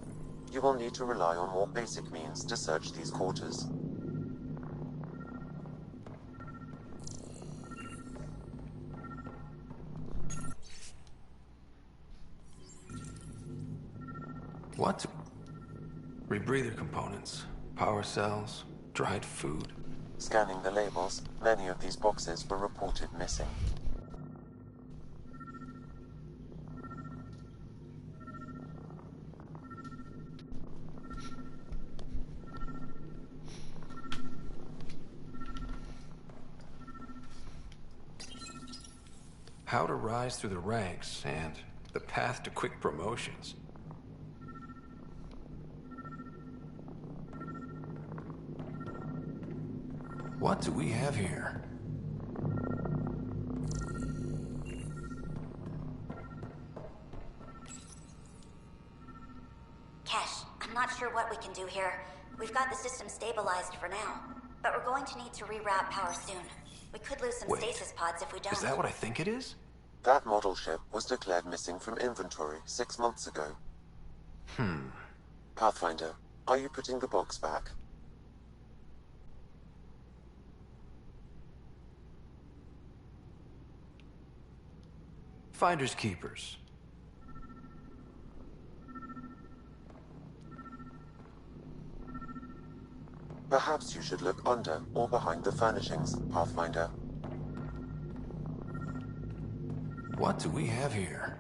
You will need to rely on more basic means to search these quarters. What? Rebreather components, power cells, dried food. Scanning the labels, many of these boxes were reported missing. How to rise through the ranks and the path to quick promotions. What do we have here? Kesh, I'm not sure what we can do here. We've got the system stabilized for now, but we're going to need to reroute power soon. We could lose some stasis pods if we don't. Is that what I think it is? That model ship was declared missing from inventory 6 months ago. Pathfinder, are you putting the box back? Finders keepers. Perhaps you should look under or behind the furnishings, Pathfinder. What do we have here?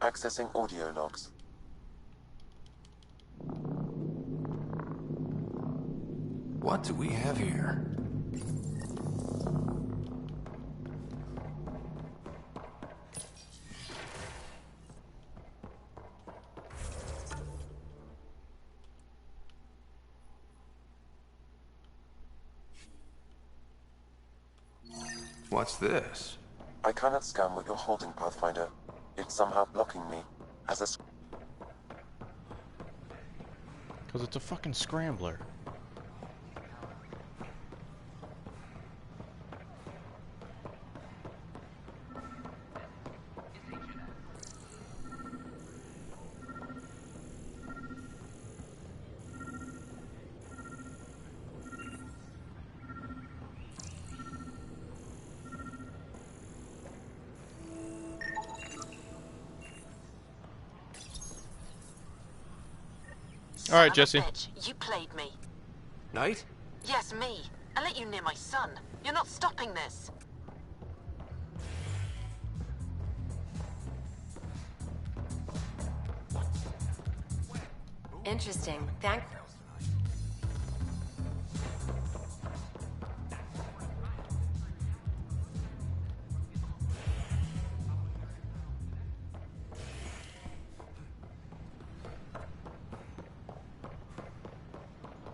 Accessing audio logs. What do we have here? What's this? I cannot scan what you're holding, Pathfinder. It's somehow blocking me. As a... Because it's a fucking scrambler. All right, Jesse. You played me. Knight? Yes, me. I let you near my son. You're not stopping this. Interesting. Thank...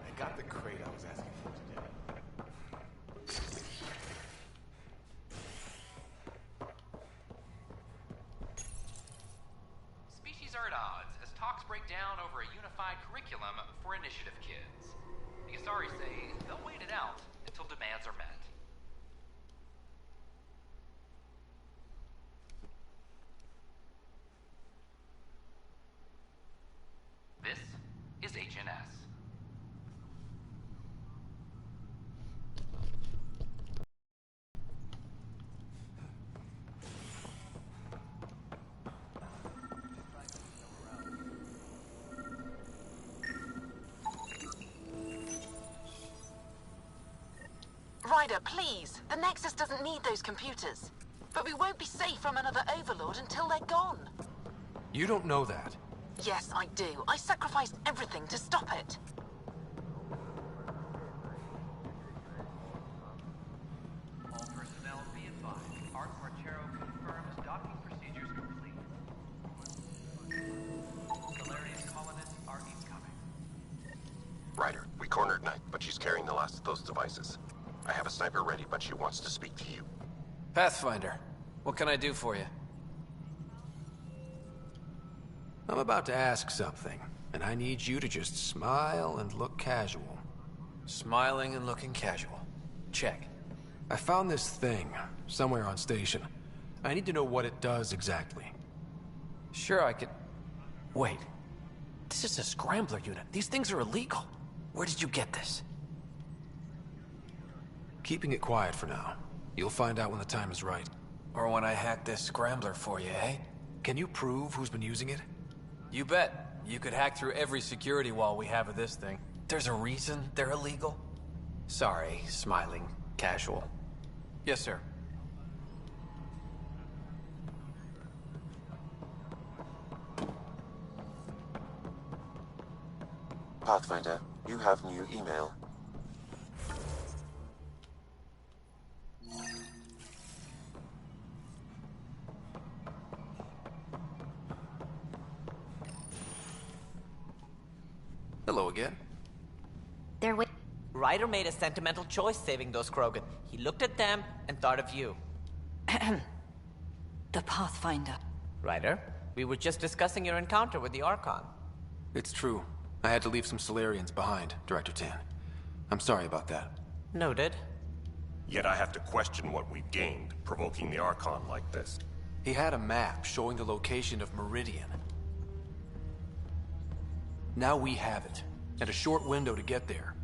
I got the crate I was asking for today. Species are at odds as talks break down over a unified curriculum for initiative kids. The Asari say they'll wait it out until demands are met. This is HNS. Ryder, please. The Nexus doesn't need those computers. But we won't be safe from another Overlord until they're gone. You don't know that. Yes, I do. I sacrificed everything to stop it. All personnel be advised. Art Marchero confirms docking procedures complete. Solarian colonists are incoming. Ryder, we cornered Knight, but she's carrying the last of those devices. I have a sniper ready, but she wants to speak to you. Pathfinder, what can I do for you? I'm about to ask something, and I need you to just smile and look casual. Smiling and looking casual. Check. I found this thing somewhere on station. I need to know what it does exactly. Sure, I could... Wait. This is a scrambler unit. These things are illegal. Where did you get this? Keeping it quiet for now. You'll find out when the time is right. Or when I hack this scrambler for you, eh? Can you prove who's been using it? You bet. You could hack through every security wall we have of this thing. There's a reason they're illegal? Sorry, smiling, casual. Yes, sir. Pathfinder, you have new email. Hello again. They're with. Ryder made a sentimental choice saving those Krogan. He looked at them and thought of you. The Pathfinder. Ryder, we were just discussing your encounter with the Archon. It's true. I had to leave some Solarians behind, Director Tan. I'm sorry about that. Noted. Yet I have to question what we've gained, provoking the Archon like this. He had a map showing the location of Meridian. Now we have it, and a short window to get there.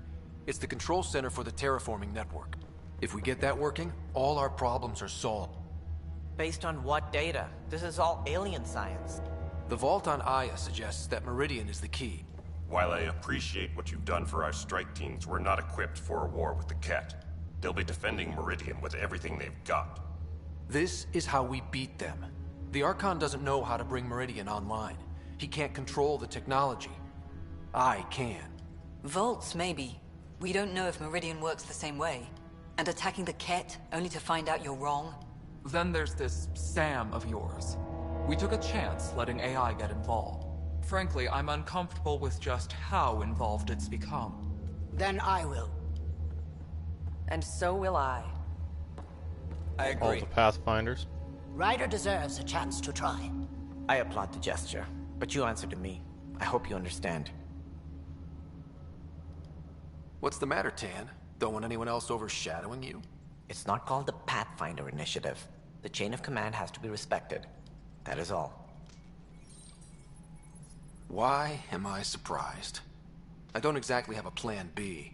It's the control center for the terraforming network. If we get that working, all our problems are solved. Based on what data? This is all alien science. The vault on Aya suggests that Meridian is the key. While I appreciate what you've done for our strike teams, we're not equipped for a war with the Ket. They'll be defending Meridian with everything they've got. This is how we beat them. The Archon doesn't know how to bring Meridian online. He can't control the technology. I can. Vaults, maybe. We don't know if Meridian works the same way. And attacking the Ket, only to find out you're wrong? Then there's this Sam of yours. We took a chance letting AI get involved. Frankly, I'm uncomfortable with just how involved it's become. Then I will. And so will I. I agree. All the Pathfinders. Ryder deserves a chance to try. I applaud the gesture, but you answer to me. I hope you understand. What's the matter, Tan? Don't want anyone else overshadowing you? It's not called the Pathfinder Initiative. The chain of command has to be respected. That is all. Why am I surprised? I don't exactly have a plan B.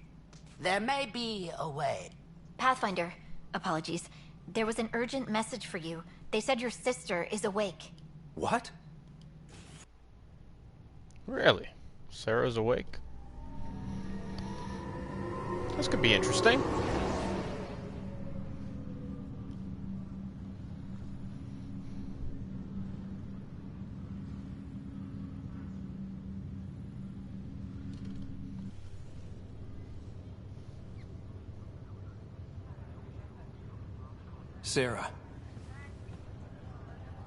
There may be a way. Pathfinder, apologies. There was an urgent message for you. They said your sister is awake. What? Really? Sarah's awake? This could be interesting. Sarah.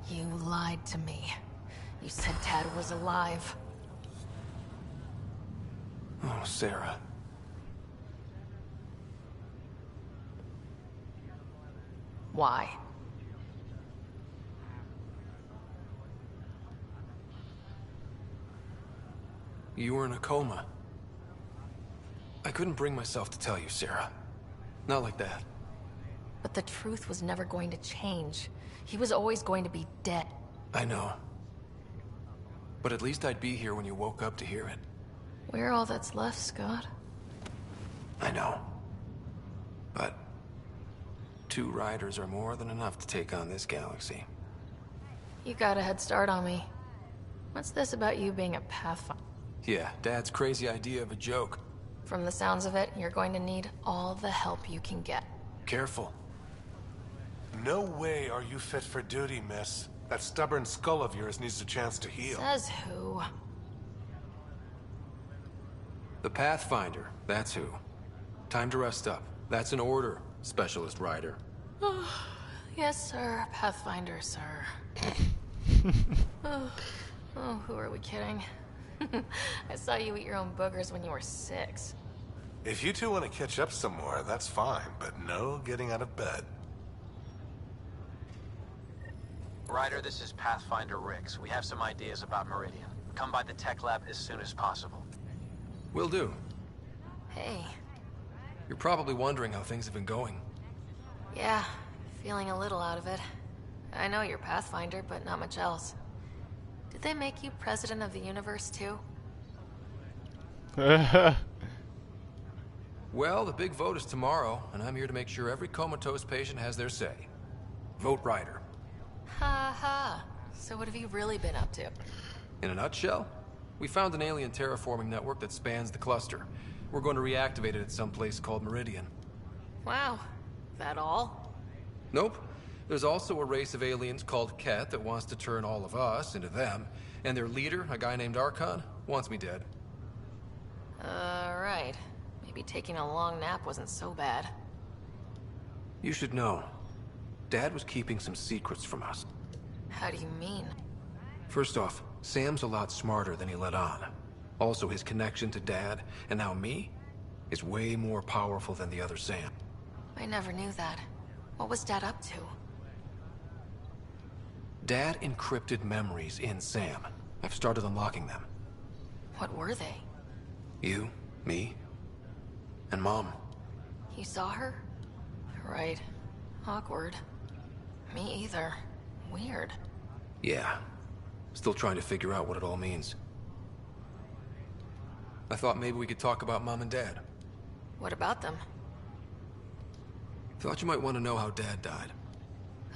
You lied to me. You said Dad was alive. Oh, Sarah. Why? You were in a coma. I couldn't bring myself to tell you, Sarah. Not like that. But the truth was never going to change. He was always going to be dead. I know. But at least I'd be here when you woke up to hear it. We're all that's left, Scott. I know. But 2 riders are more than enough to take on this galaxy. You got a head start on me. What's this about you being a Pathfinder? Yeah, Dad's crazy idea of a joke. From the sounds of it, you're going to need all the help you can get. Careful. No way are you fit for duty, miss. That stubborn skull of yours needs a chance to heal. Says who? The Pathfinder, that's who. Time to rest up. That's an order, Specialist Rider. Yes, sir. Pathfinder, sir. Oh, who are we kidding? I saw you eat your own boogers when you were 6. If you two want to catch up some more, that's fine, but no getting out of bed. Ryder, this is Pathfinder Rix. We have some ideas about Meridian. Come by the tech lab as soon as possible. Will do. Hey. You're probably wondering how things have been going. Yeah, feeling a little out of it. I know you're Pathfinder, but not much else. Did they make you president of the universe, too? Well, the big vote is tomorrow, and I'm here to make sure every comatose patient has their say. Vote Ryder. Ha ha. So what have you really been up to? In a nutshell, we found an alien terraforming network that spans the cluster. We're going to reactivate it at some place called Meridian. Wow. That all? Nope. There's also a race of aliens called Ket that wants to turn all of us into them, and their leader, a guy named Archon, wants me dead. Right. Maybe taking a long nap wasn't so bad. You should know. Dad was keeping some secrets from us. How do you mean? First off, Sam's a lot smarter than he let on. Also, his connection to Dad, and now me, is way more powerful than the other Sam. I never knew that. What was Dad up to? Dad encrypted memories in Sam. I've started unlocking them. What were they? You, me, and Mom. You saw her? Right. Awkward. Me either. Weird. Yeah. Still trying to figure out what it all means. I thought maybe we could talk about Mom and Dad. What about them? Thought you might want to know how Dad died.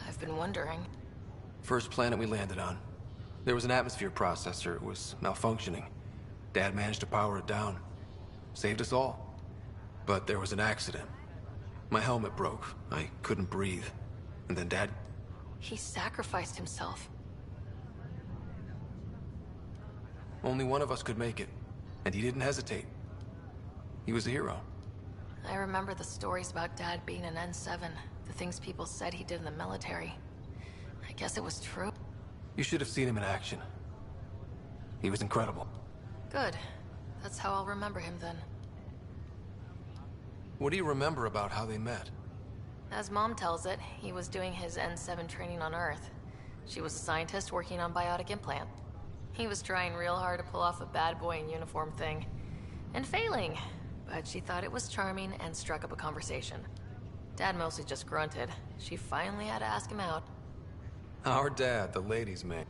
I've been wondering. First planet we landed on. There was an atmosphere processor. It was malfunctioning. Dad managed to power it down. Saved us all. But there was an accident. My helmet broke. I couldn't breathe. And then Dad... He sacrificed himself. Only one of us could make it. And he didn't hesitate. He was a hero. I remember the stories about Dad being an N7. The things people said he did in the military. I guess it was true. You should have seen him in action. He was incredible. Good. That's how I'll remember him then. What do you remember about how they met? As Mom tells it, he was doing his N7 training on Earth. She was a scientist working on biotic implant. He was trying real hard to pull off a bad boy in uniform thing. And failing. but she thought it was charming and struck up a conversation. Dad mostly just grunted. She finally had to ask him out. Our dad, the ladies' man.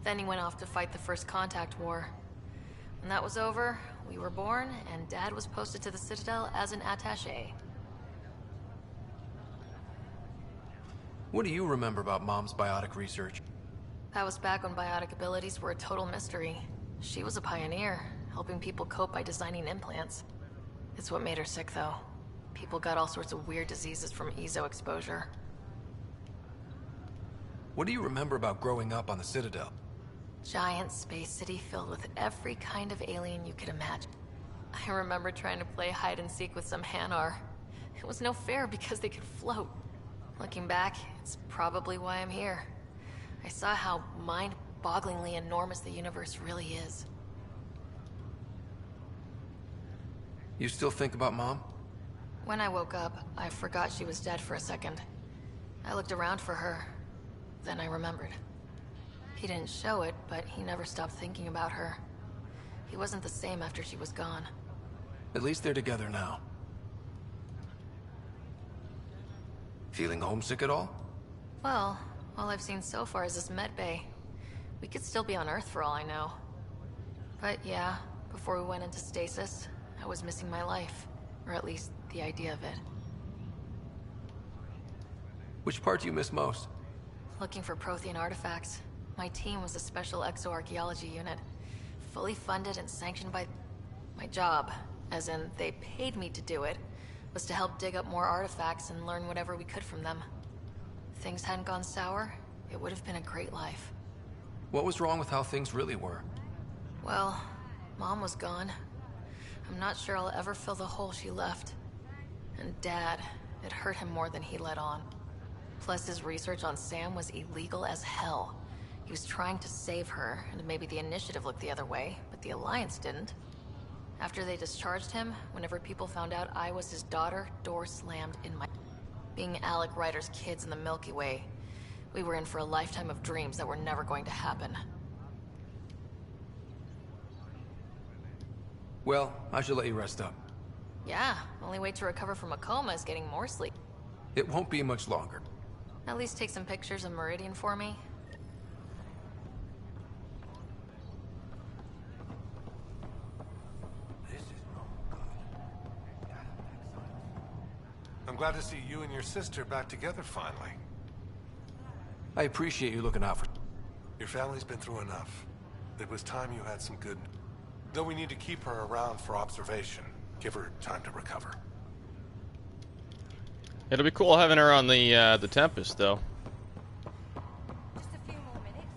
Then he went off to fight the First Contact War. When that was over, we were born, and Dad was posted to the Citadel as an attaché. What do you remember about Mom's biotic research? That was back when biotic abilities were a total mystery. She was a pioneer, helping people cope by designing implants. It's what made her sick, though. People got all sorts of weird diseases from EZO exposure. What do you remember about growing up on the Citadel? Giant space city filled with every kind of alien you could imagine. I remember trying to play hide and seek with some Hanar. It was no fair because they could float. Looking back, it's probably why I'm here. I saw how mind-bogglingly enormous the universe really is. You still think about Mom? When I woke up, I forgot she was dead for a second. I looked around for her. Then I remembered. He didn't show it, but he never stopped thinking about her. He wasn't the same after she was gone. At least they're together now. Feeling homesick at all? Well, all I've seen so far is this med bay. We could still be on Earth for all I know. But yeah, before we went into stasis, I was missing my life. Or at least, the idea of it. Which part do you miss most? Looking for Prothean artifacts. My team was a special exoarchaeology unit. Fully funded and sanctioned by... My job, as in they paid me to do it, was to help dig up more artifacts and learn whatever we could from them. If things hadn't gone sour, it would have been a great life. What was wrong with how things really were? Well, Mom was gone. I'm not sure I'll ever fill the hole she left. And Dad, it hurt him more than he let on. Plus his research on Sam was illegal as hell. He was trying to save her, and maybe the Initiative looked the other way, but the Alliance didn't. After they discharged him, whenever people found out I was his daughter, door slammed in my... Being Alec Ryder's kids in the Milky Way, we were in for a lifetime of dreams that were never going to happen. Well, I should let you rest up. Yeah, only way to recover from a coma is getting more sleep. It won't be much longer. At least take some pictures of Meridian for me. I'm glad to see you and your sister back together finally. I appreciate you looking out for... Your family's been through enough. It was time you had some good... Though we need to keep her around for observation. Give her time to recover. It'll be cool having her on the Tempest, though. Just a few more minutes.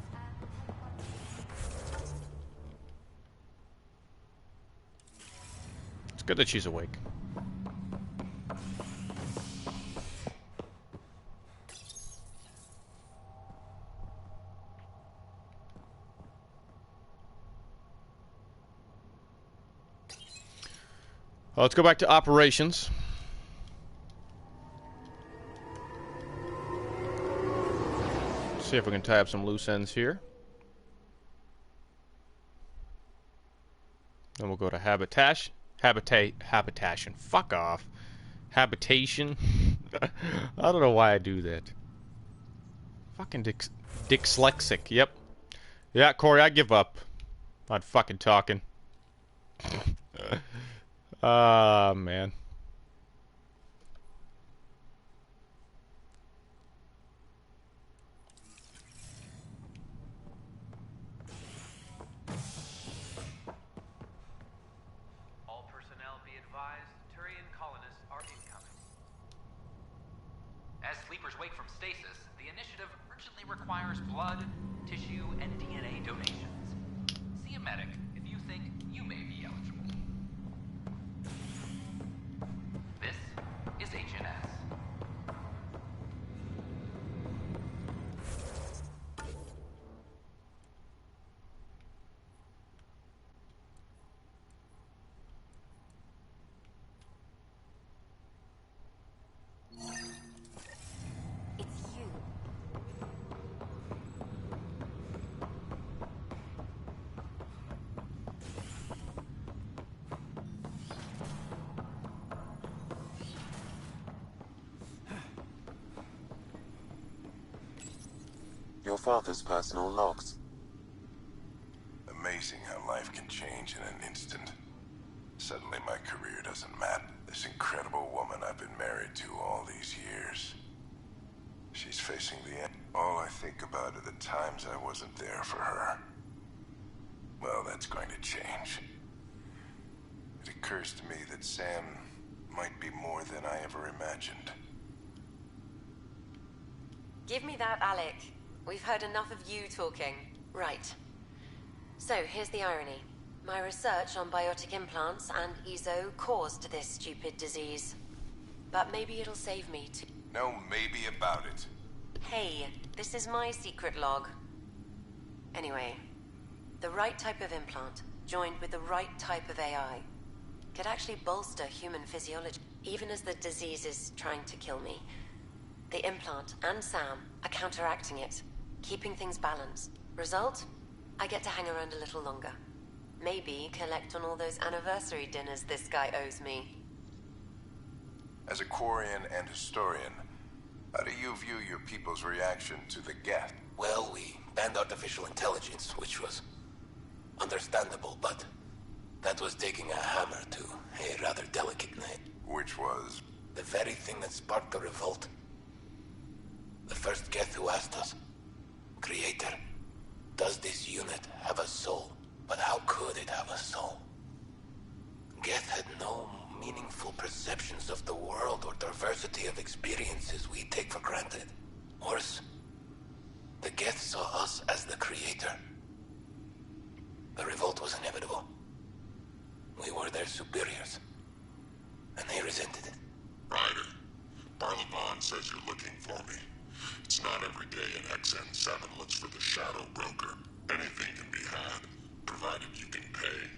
It's good that she's awake. Well, let's go back to operations. See if we can tie up some loose ends here. Then we'll go to habitation. Fuck off. Habitation. I don't know why I do that. Fucking dyslexic. Yep. Yeah, Corey, I give up on fucking talking. Ah, man. All personnel be advised, Turian colonists are incoming. As sleepers wake from stasis, the initiative urgently requires blood, tissue, and DNA donations. See a medic if you think you may be eligible. This is HNS. It's you. your father's personal logs. Amazing how life can change in an instant. Suddenly my career doesn't matter. This incredible woman I've been married to all these years. She's facing the end. All I think about are the times I wasn't there for her. Well, that's going to change. It occurs to me that Sam might be more than I ever imagined. Give me that, Alec. We've heard enough of you talking. Right. So, here's the irony. My research on biotic implants and EZO caused this stupid disease. But maybe it'll save me too. No maybe about it. Hey, this is my secret log. Anyway, the right type of implant, joined with the right type of AI, could actually bolster human physiology. Even as the disease is trying to kill me, the implant and Sam are counteracting it, keeping things balanced. Result? I get to hang around a little longer. Maybe collect on all those anniversary dinners this guy owes me. As a Quarian and historian, how do you view your people's reaction to the Geth? Well, we banned artificial intelligence, which was understandable, but that was taking a hammer to a rather delicate nail. Which was? The very thing that sparked the revolt. The first Geth who asked us, Creator, does this unit have a soul? But how could it have a soul? Geth had no meaningful perceptions of the world or diversity of experiences we take for granted. Worse, the Geth saw us as the Creator. The revolt was inevitable. We were their superiors, and they resented it. Ryder, Barlabon says you're looking for me. It's not every day an XN7 looks for the Shadow Broker. Anything can be had, provided you can pay.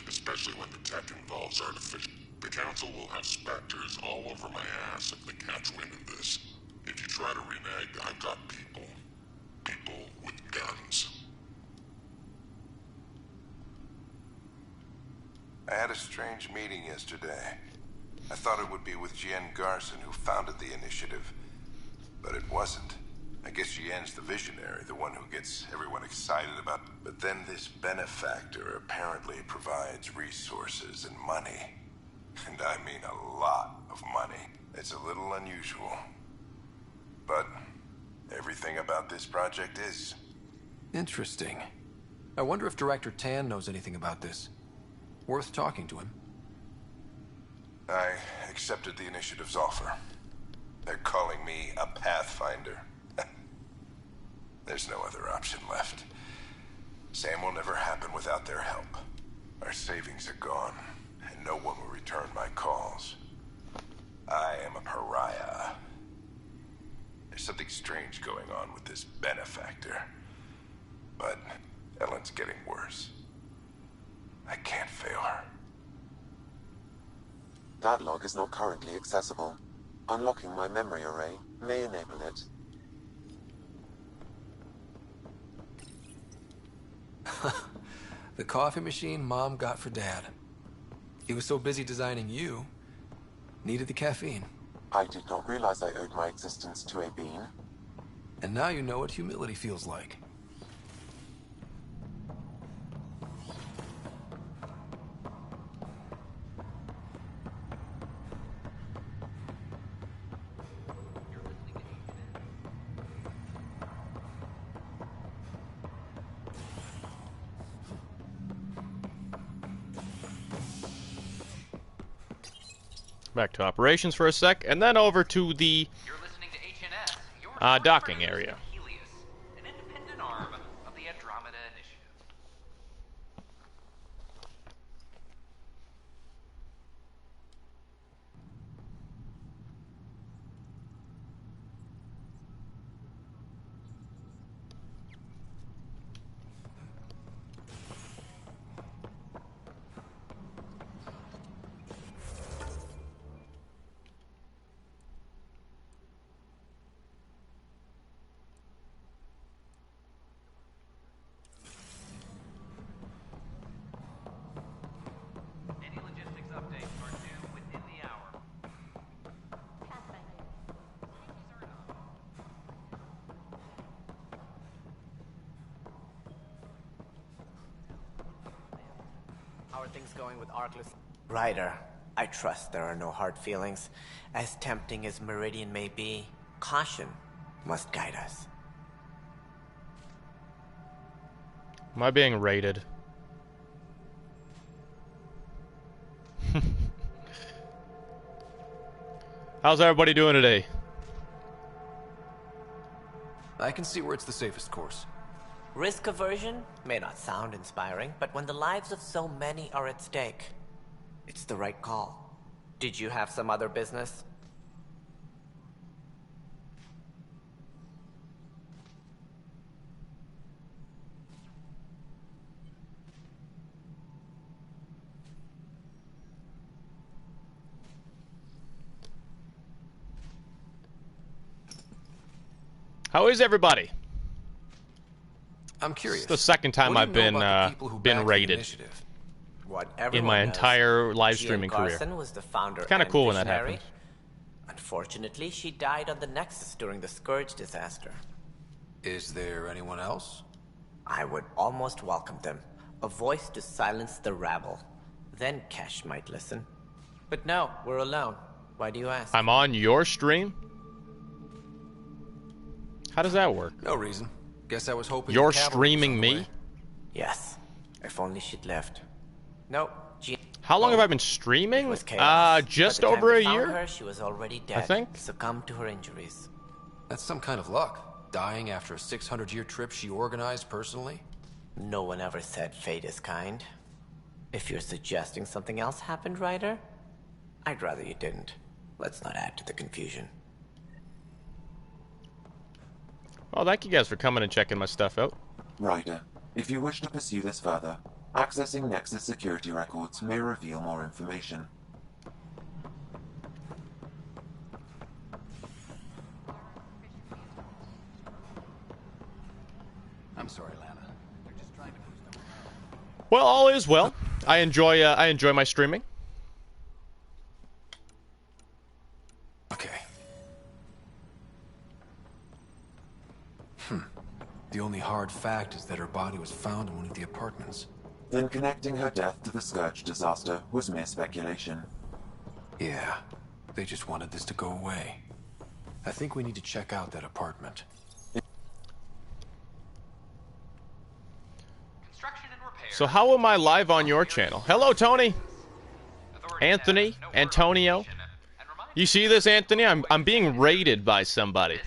Especially when the tech involves artificial. The Council will have specters all over my ass if they catch wind of this. If you try to renege, I've got people. People with guns. I had a strange meeting yesterday. I thought it would be with Jien Garson, who founded the initiative. But it wasn't. I guess Jien's the visionary, the one who gets everyone excited about. But then this benefactor apparently provides resources and money. And I mean a lot of money. It's a little unusual. But everything about this project is. Interesting. I wonder if Director Tan knows anything about this. Worth talking to him. I accepted the initiative's offer. They're calling me a Pathfinder. There's no other option left. Sam will never happen without their help. Our savings are gone, and no one will return my calls. I am a pariah. There's something strange going on with this benefactor. But Ellen's getting worse. I can't fail her. That log is not currently accessible. Unlocking my memory array may enable it. The coffee machine Mom got for Dad. He was so busy designing you, needed the caffeine. I did not realize I owed my existence to a bean. And now you know what humility feels like. Back to operations for a sec, and then over to the docking area. An independent arm of the Andromeda initiative. How are things going with Arkless? Ryder, I trust there are no hard feelings. As tempting as Meridian may be, caution must guide us. Am I being raided? How's everybody doing today? I can see where it's the safest course. Risk aversion may not sound inspiring, but when the lives of so many are at stake, it's the right call. Did you have some other business? How is everybody? I'm curious. It's the second time I've been raided in my entire live streaming career. Was the founder It's kind of cool when that visionary. happens. Unfortunately, she died on the Nexus during the Scourge disaster. Is there anyone else? I would almost welcome them. A voice to silence the rabble. Then Kesh might listen. But no, we're alone. Why do you ask? I'm on your stream? How does that work? No reason. Guess I was hoping You're the cavalry was streaming on the me? way. Yes. If only she'd left. Nope. How long have I been streaming? Was chaos. Just By the time over we a found year? Her, she was already dead. I think. Succumbed to her injuries. That's some kind of luck. Dying after a 600-year trip she organized personally? No one ever said fate is kind. If you're suggesting something else happened, Ryder, I'd rather you didn't. Let's not add to the confusion. Well, thank you guys for coming and checking my stuff out. Ryder, if you wish to pursue this further, accessing Nexus security records may reveal more information. I'm sorry, Lana. You're just trying to boost them around. Well, all is well. I enjoy my streaming. Okay. The only hard fact is that her body was found in one of the apartments. Then connecting her death to the Scourge disaster was mere speculation. Yeah, they just wanted this to go away. I think we need to check out that apartment. So how am I live on your channel? Hello, Tony. Anthony, Antonio. You see this, Anthony? I'm being raided by somebody.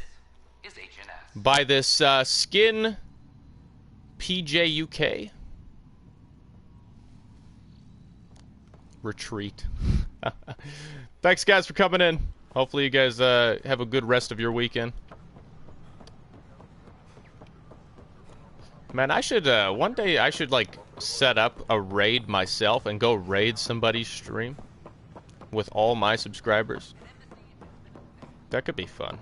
By this Skin PJUK. Retreat. Thanks, guys, for coming in. Hopefully you guys have a good rest of your weekend. Man, I should, one day I should, like, set up a raid myself and go raid somebody's stream with all my subscribers. That could be fun.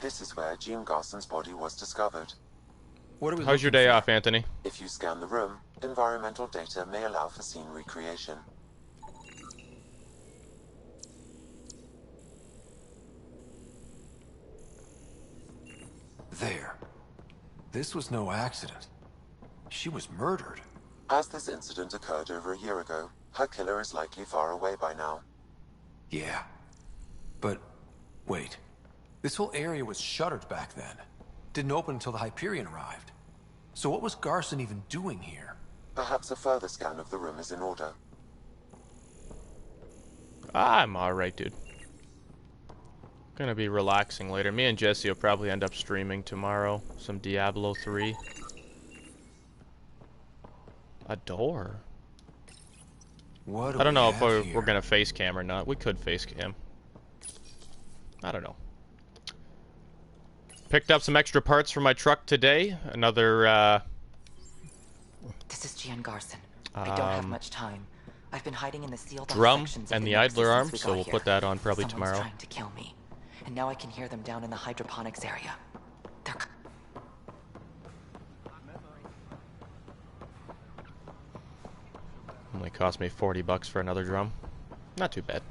This is where Jean Garson's body was discovered. How's your day off, Anthony? If you scan the room, environmental data may allow for scene recreation. There. This was no accident. She was murdered. As this incident occurred over a year ago, her killer is likely far away by now. Yeah. But, wait. This whole area was shuttered back then. Didn't open until the Hyperion arrived. So what was Garson even doing here? Perhaps a further scan of the room is in order. I'm alright, dude. Gonna be relaxing later. Me and Jesse will probably end up streaming tomorrow. Some Diablo 3. A door? What I don't know if we're gonna face cam or not. We could face cam. I don't know. Picked up some extra parts for my truck today. Another, This is Gian Garson. I don't have much time. I've been hiding in the sealed off drum sections of and the the Nexus idler since arm, we so got we'll here. put that on probably Someone's tomorrow. trying to kill me. And now I can hear them down in the hydroponics area. They're Only cost me $40 for another drum. Not too bad.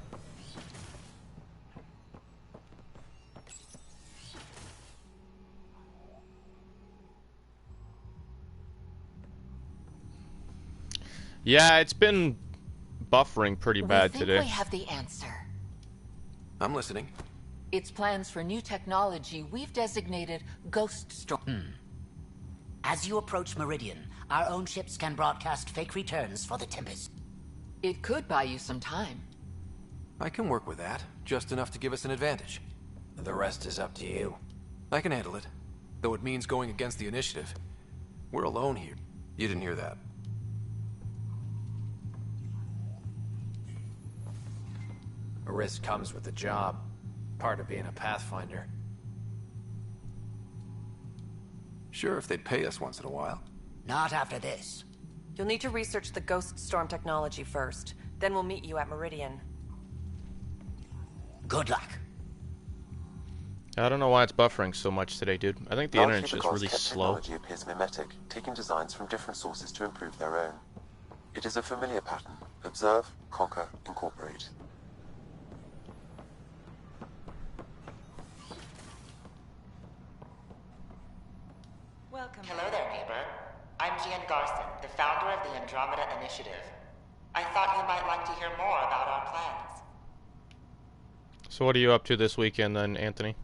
Yeah, it's been buffering pretty bad we think today. we have the answer. I'm listening. It's plans for new technology we've designated Ghost Storm. As you approach Meridian, our own ships can broadcast fake returns for the Tempest. It could buy you some time. I can work with that, just enough to give us an advantage. The rest is up to you. I can handle it, though it means going against the initiative. We're alone here. You didn't hear that. A risk comes with the job. Part of being a Pathfinder. Sure, if they'd pay us once in a while. Not after this. You'll need to research the Ghost Storm technology first. Then we'll meet you at Meridian. Good luck. I don't know why it's buffering so much today, dude. I think the internet's just really Kett slow. Technology appears mimetic, taking designs from different sources to improve their own. It is a familiar pattern. Observe, conquer, incorporate. Welcome. Hello there, neighbor. I'm Gian Garson, the founder of the Andromeda Initiative. I thought you might like to hear more about our plans. So what are you up to this weekend then, Anthony?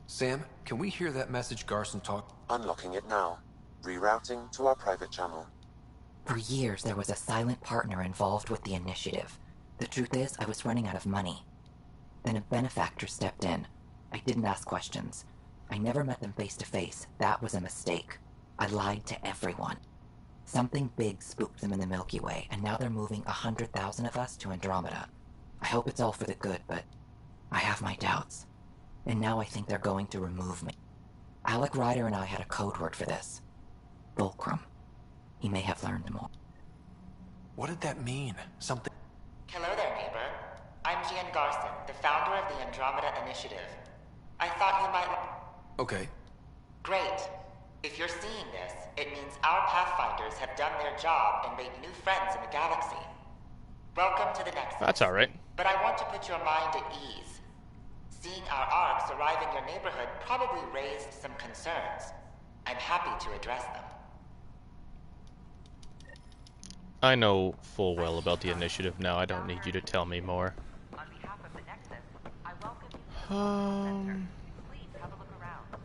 Sam, can we hear that message Garson talked? Unlocking it now. Rerouting to our private channel. For years, there was a silent partner involved with the initiative. The truth is, I was running out of money. Then a benefactor stepped in. I didn't ask questions. I never met them face to face. That was a mistake. I lied to everyone. Something big spooked them in the Milky Way, and now they're moving 100,000 of us to Andromeda. I hope it's all for the good, but I have my doubts. And now I think they're going to remove me. Alec Ryder and I had a code word for this. Fulcrum. He may have learned more. What did that mean? Something... Hello there, neighbor. I'm Gian Garson, the founder of the Andromeda Initiative. I thought you might... Okay. Great. If you're seeing this, it means our Pathfinders have done their job and made new friends in the galaxy. Welcome to the Nexus. That's alright. But I want to put your mind at ease. Seeing our arcs arrive in your neighborhood probably raised some concerns. I'm happy to address them. I know full well about the initiative now. I don't need you to tell me more. On behalf of the Nexus, I welcome you to the center. Please have a look around.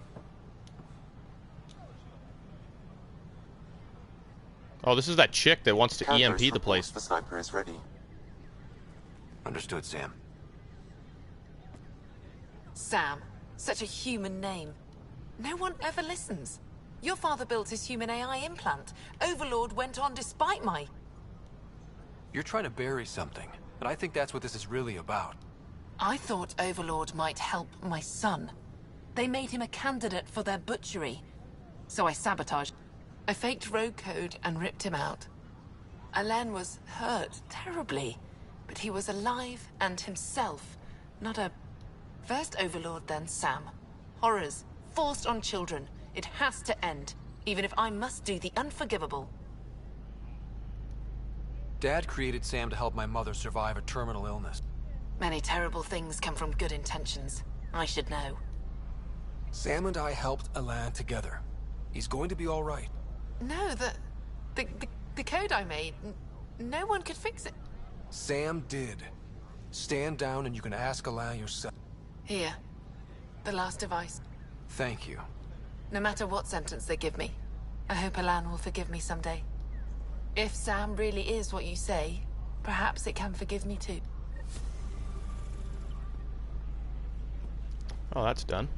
Oh, this is that chick that wants to Canvas EMP the reports place. The sniper is ready. Understood, Sam. Sam. Such a human name. No one ever listens. Your father built his human AI implant. Overlord went on despite my... You're trying to bury something, and I think that's what this is really about. I thought Overlord might help my son. They made him a candidate for their butchery. So I sabotaged. I faked rogue code and ripped him out. Alain was hurt terribly, but he was alive and himself, not a... First Overlord, then Sam. Horrors, forced on children. It has to end, even if I must do the unforgivable. Dad created Sam to help my mother survive a terminal illness. Many terrible things come from good intentions. I should know. Sam and I helped Alain together. He's going to be all right. No, the code I made, no one could fix it. Sam did. Stand down and you can ask Alain yourself. Here. The last device. Thank you. No matter what sentence they give me, I hope Alain will forgive me someday. If Sam really is what you say, perhaps it can forgive me too. Oh, that's done.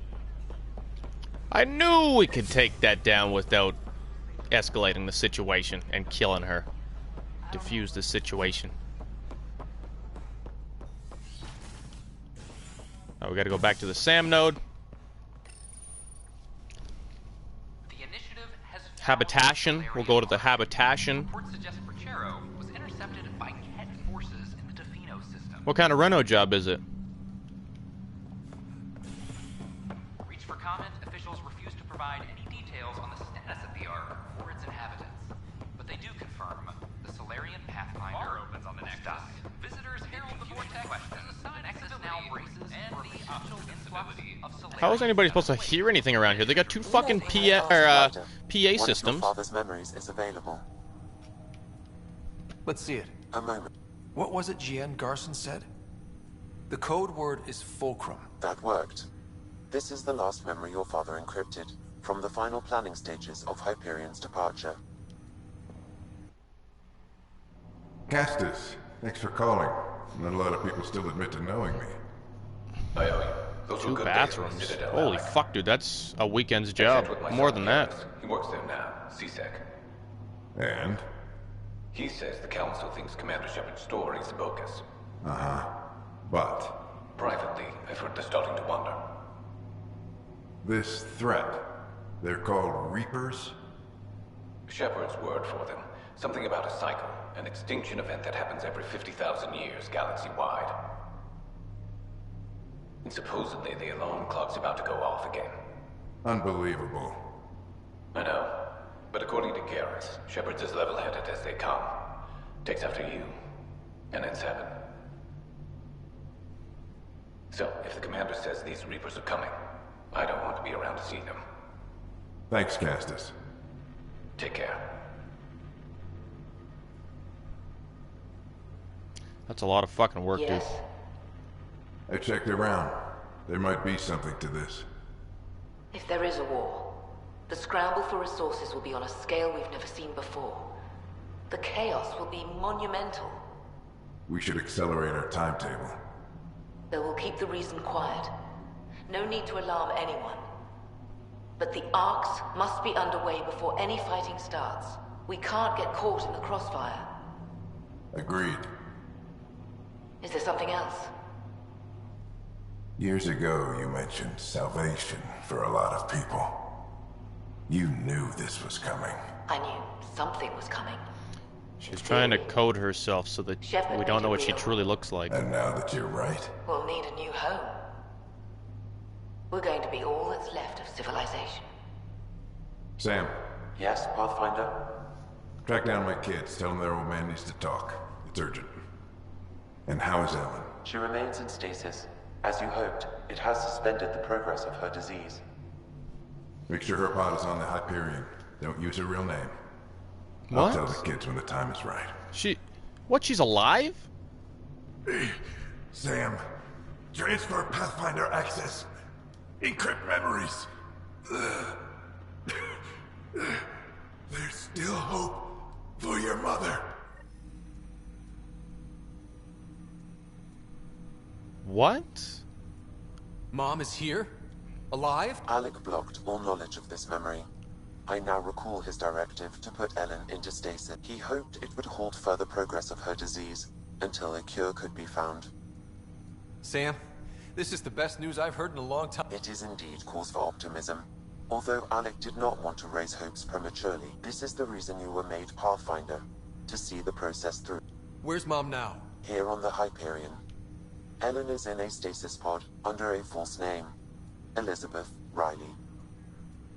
I knew we could take that down without escalating the situation and killing her. Diffuse the situation. Oh, we gotta go back to the Sam node. Habitation. We'll go to the habitation. Reports suggest Perchero was intercepted by Kett forces in the Defino system. What kind of reno job is it? Reached for comment, officials refuse to provide any details on the status of the Ark or its inhabitants. But they do confirm the Solarian Pathfinder opens on the next dive. Visitors herald the vortex questions. Nexus now braces and the optional influx of Solarian. How is anybody supposed to hear anything around here? They got two fucking PA One of your systems. father's memories is available. Let's see it. A moment. What was it GN Garson said? The code word is fulcrum. That worked. This is the last memory your father encrypted, from the final planning stages of Hyperion's departure. Castus, thanks for calling. Not a lot of people still admit to knowing me. Those Two bathrooms. Holy fuck, dude, that's a weekend's job. More than that. He works there now, CSEC. And? He says the Council thinks Commander Shepard's story is bogus. Uh-huh. But? Privately, I've heard they're starting to wonder. This threat, they're called Reapers? Shepard's word for them. Something about a cycle, an extinction event that happens every 50,000 years, galaxy-wide. And supposedly the alarm clock's about to go off again. Unbelievable. I know. But according to Garrus, Shepard's as level-headed as they come. Takes after you. And then 7. So, if the commander says these Reapers are coming, I don't want to be around to see them. Thanks, Castus. Take care. That's a lot of fucking work, dude. I checked around. There might be something to this. If there is a war, the scramble for resources will be on a scale we've never seen before. The chaos will be monumental. We should accelerate our timetable. They will keep the reason quiet. No need to alarm anyone. But the arcs must be underway before any fighting starts. We can't get caught in the crossfire. Agreed. Is there something else? Years ago, you mentioned salvation for a lot of people. You knew this was coming. I knew something was coming. She's trying to code herself so that we don't know what she truly looks like. And now that you're right, We'll need a new home. We're going to be all that's left of civilization. Sam. Yes, Pathfinder? Track down my kids. Tell them their old man needs to talk. It's urgent. And how is Ellen? She remains in stasis. As you hoped, it has suspended the progress of her disease. Make sure her pod is on the Hyperion. Don't use her real name. What? I'll tell the kids when the time is right. What, she's alive? Sam, transfer Pathfinder access. Encrypt memories. There's still hope for your mother. What? Mom is here? Alive? Alec blocked all knowledge of this memory. I now recall his directive to put Ellen into stasis. He hoped it would halt further progress of her disease until a cure could be found. Sam, this is the best news I've heard in a long time. It is indeed cause for optimism. Although Alec did not want to raise hopes prematurely, this is the reason you were made Pathfinder, to see the process through. Where's Mom now? Here on the Hyperion. Ellen is in a stasis pod under a false name. Elizabeth Riley.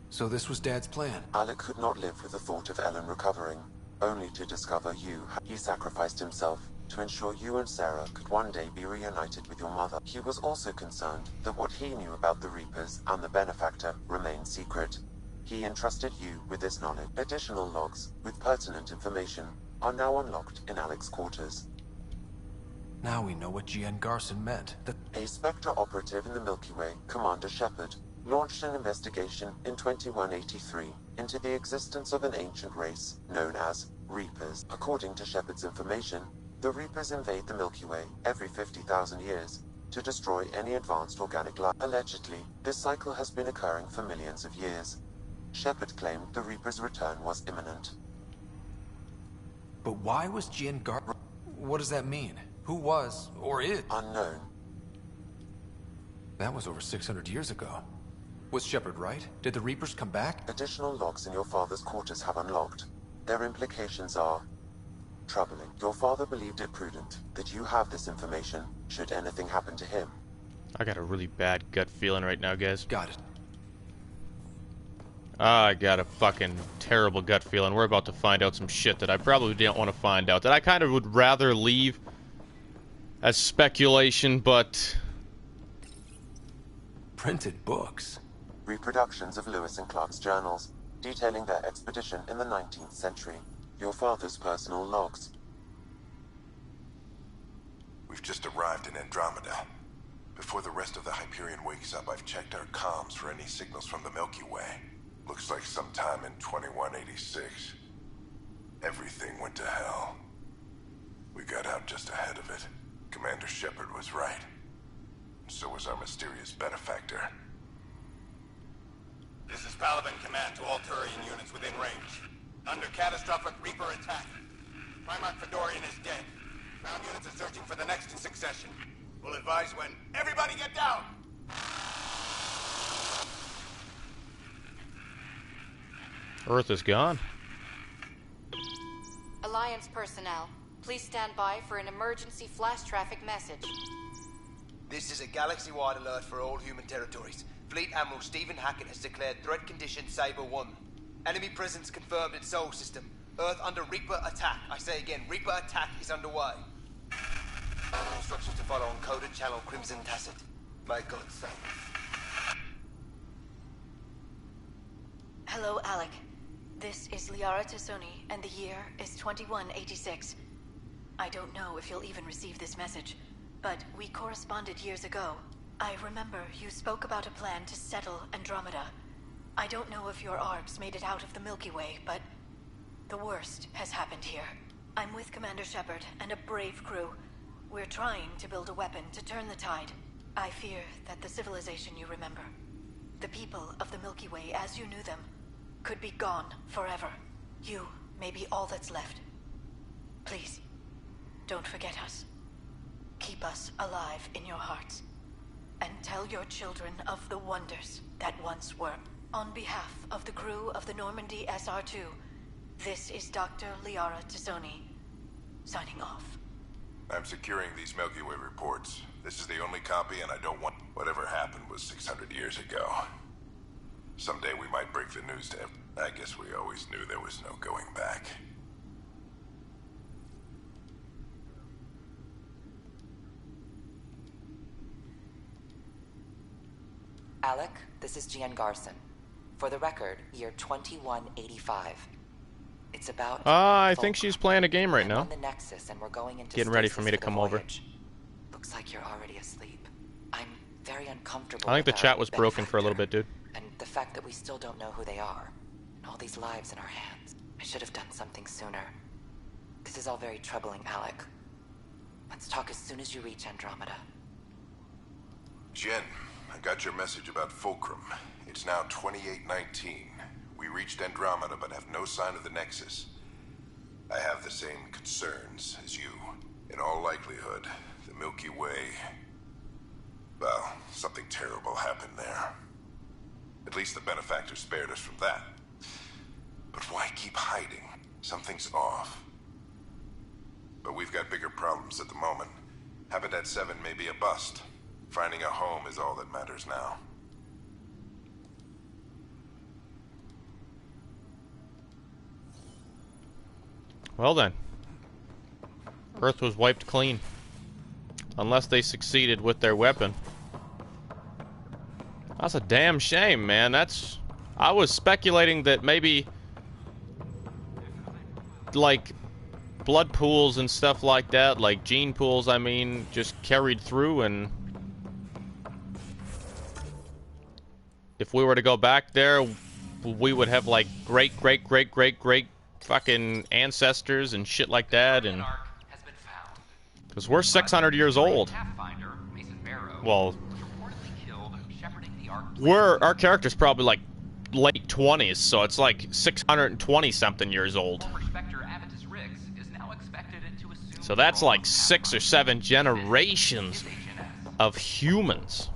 So this was Dad's plan? Alec could not live with the thought of Ellen recovering, only to discover you. He sacrificed himself to ensure you and Sarah could one day be reunited with your mother. He was also concerned that what he knew about the Reapers and the Benefactor remained secret. He entrusted you with this knowledge. Additional logs with pertinent information are now unlocked in Alec's quarters. Now we know what GN Garson meant. A Spectre operative in the Milky Way, Commander Shepard, launched an investigation in 2183 into the existence of an ancient race known as Reapers. According to Shepard's information, the Reapers invade the Milky Way every 50,000 years to destroy any advanced organic life. Allegedly, this cycle has been occurring for millions of years. Shepard claimed the Reapers' return was imminent. But why was GN Garson... What does that mean? Who was, or is... Unknown. That was over 600 years ago. Was Shepard right? Did the Reapers come back? Additional logs in your father's quarters have unlocked. Their implications are troubling. Your father believed it prudent that you have this information should anything happen to him. I got a really bad gut feeling right now, guys. Got it. I got a fucking terrible gut feeling. We're about to find out some shit that I probably didn't want to find out. That I kind of would rather leave as speculation, but... Printed books. Reproductions of Lewis and Clark's journals, detailing their expedition in the 19th century. Your father's personal logs. We've just arrived in Andromeda. Before the rest of the Hyperion wakes up, I've checked our comms for any signals from the Milky Way. Looks like sometime in 2186. Everything went to hell. We got out just ahead of it. Commander Shepard was right. So was our mysterious benefactor. This is Paladin Command to all Turian units within range. Under catastrophic Reaper attack. Primarch Fedorian is dead. Ground units are searching for the next in succession. We'll advise when. Everybody get down! Earth is gone. Alliance personnel, please stand by for an emergency flash traffic message. This is a galaxy-wide alert for all human territories. Fleet Admiral Stephen Hackett has declared threat condition Saber 1. Enemy presence confirmed in Sol System. Earth under Reaper attack. I say again, Reaper attack is underway. Instructions to follow on coded channel Crimson Tacit. May God save. Hello, Alec. This is Liara Tassoni, and the year is 2186. I don't know if you'll even receive this message, but we corresponded years ago. I remember you spoke about a plan to settle Andromeda. I don't know if your ARGs made it out of the Milky Way, but the worst has happened here. I'm with Commander Shepard and a brave crew. We're trying to build a weapon to turn the tide. I fear that the civilization you remember, the people of the Milky Way as you knew them, could be gone forever. You may be all that's left. Please, don't forget us. Keep us alive in your hearts. And tell your children of the wonders that once were. On behalf of the crew of the Normandy SR-2, this is Dr. Liara Tassoni, signing off. I'm securing these Milky Way reports. This is the only copy, and I don't want... Whatever happened was 600 years ago. Someday we might break the news to him. I guess we always knew there was no going back. Alec, this is Gian Garson. For the record, year 2185. It's about... I think she's playing a game right I'm now. on the Nexus, and we're going into Getting ready stasis for me to the come over. voyage. Looks like you're already asleep. I'm very uncomfortable. I think the with chat our was broken for a little bit, dude. And the fact that we still don't know who they are. And all these lives in our hands. I should have done something sooner. This is all very troubling, Alec. Let's talk as soon as you reach Andromeda. Jen, I got your message about Fulcrum. It's now 2819. We reached Andromeda but have no sign of the Nexus. I have the same concerns as you. In all likelihood, the Milky Way... Well, something terrible happened there. At least the benefactor spared us from that. But why keep hiding? Something's off. But we've got bigger problems at the moment. Habitat 7 may be a bust. Finding a home is all that matters now. Well then. Earth was wiped clean. Unless they succeeded with their weapon. That's a damn shame, man. I was speculating that maybe... like... blood pools and stuff like that, like gene pools, I mean, just carried through, and... if we were to go back there, we would have, like, great fucking ancestors and shit like that, and... because we're 600 years old. Well... our character's probably, like, late 20s, so it's like 620-something years old. So that's like 6 or 7 generations of humans.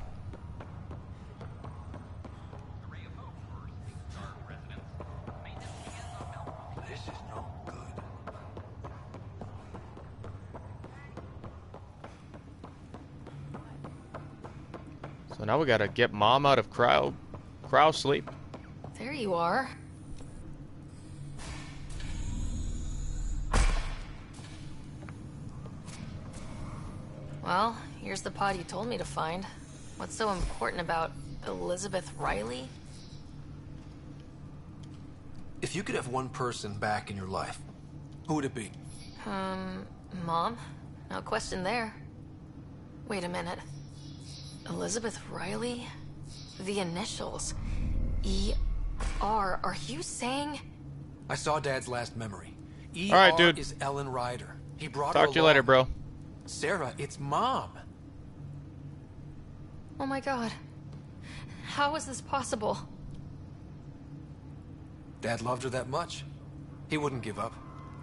This is no good. So now we gotta get Mom out of cryo sleep. There you are. Well, here's the pod you told me to find. What's so important about Elizabeth Riley? If you could have one person back in your life, who would it be? Mom? No question there. Wait a minute. Elizabeth Riley? The initials. E.R. Are you saying? I saw Dad's last memory. All right, dude. is Ellen Ryder. He brought Talk her to you later, along. bro. Sarah, it's Mom. Oh my god. How is this possible? Dad loved her that much. He wouldn't give up.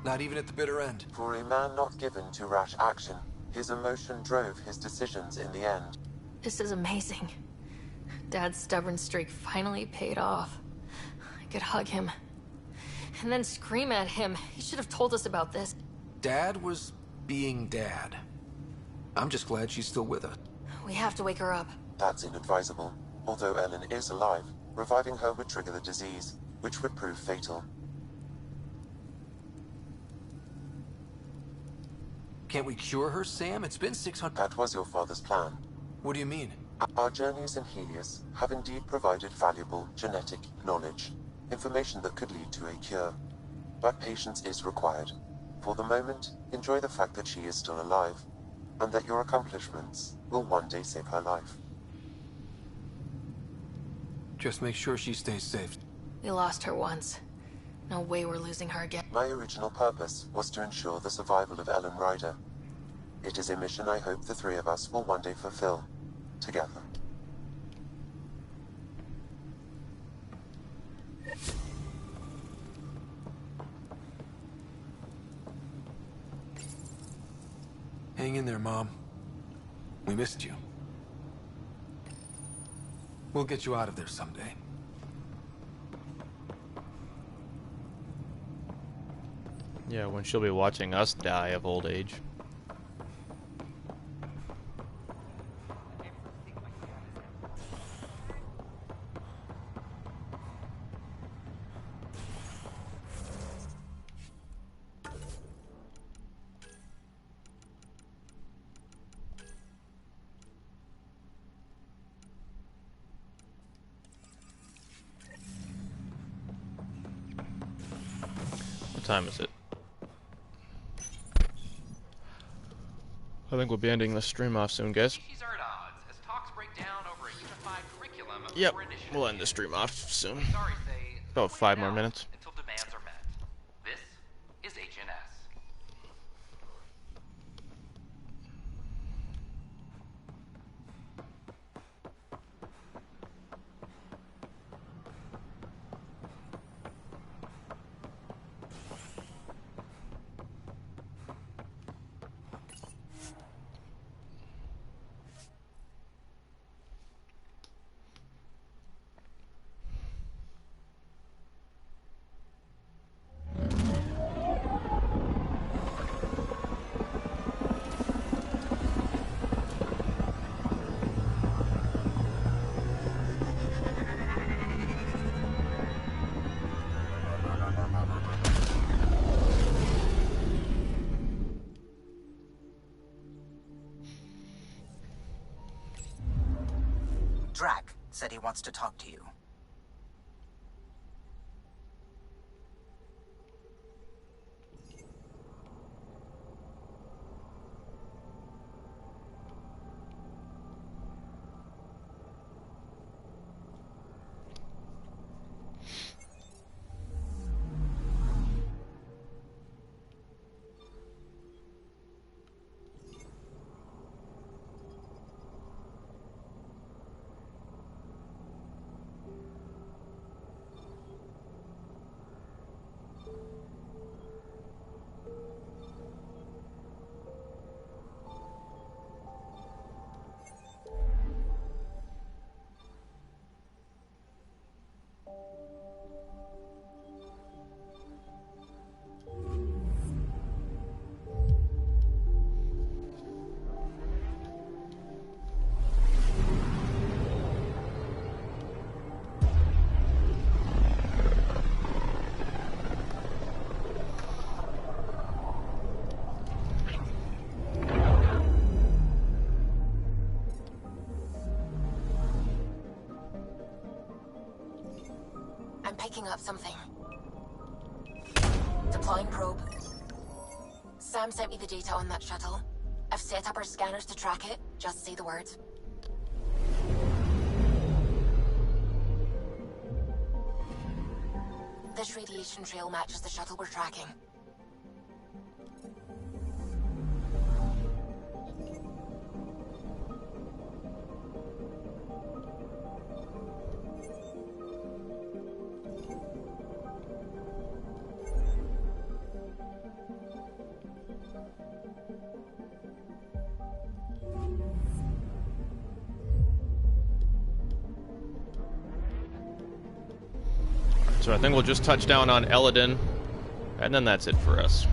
Not even at the bitter end. For a man not given to rash action, his emotion drove his decisions in the end. This is amazing. Dad's stubborn streak finally paid off. I could hug him. And then scream at him. He should have told us about this. Dad was being Dad. I'm just glad she's still with us. We have to wake her up. That's inadvisable. Although Ellen is alive, reviving her would trigger the disease, which would prove fatal. Can't we cure her, Sam? It's been 600... That was your father's plan. What do you mean? Our journeys in Helios have indeed provided valuable genetic knowledge, information that could lead to a cure. But patience is required. For the moment, enjoy the fact that she is still alive, and that your accomplishments will one day save her life. Just make sure she stays safe. We lost her once. No way we're losing her again. My original purpose was to ensure the survival of Ellen Ryder. It is a mission I hope the three of us will one day fulfill, together. Hang in there, Mom. We missed you. We'll get you out of there someday. Yeah, when she'll be watching us die of old age. What time is it? I think we'll be ending the stream off soon, guys. Yep, we'll end the stream off soon. About 5 more minutes. Until demands are met. This is HNS. Drac said he wants to talk to you. I'm picking up something. Deploying probe. Sam sent me the data on that shuttle. I've set up our scanners to track it. Just say the word. This radiation trail matches the shuttle we're tracking. So I think we'll just touch down on Eladin, and then that's it for us.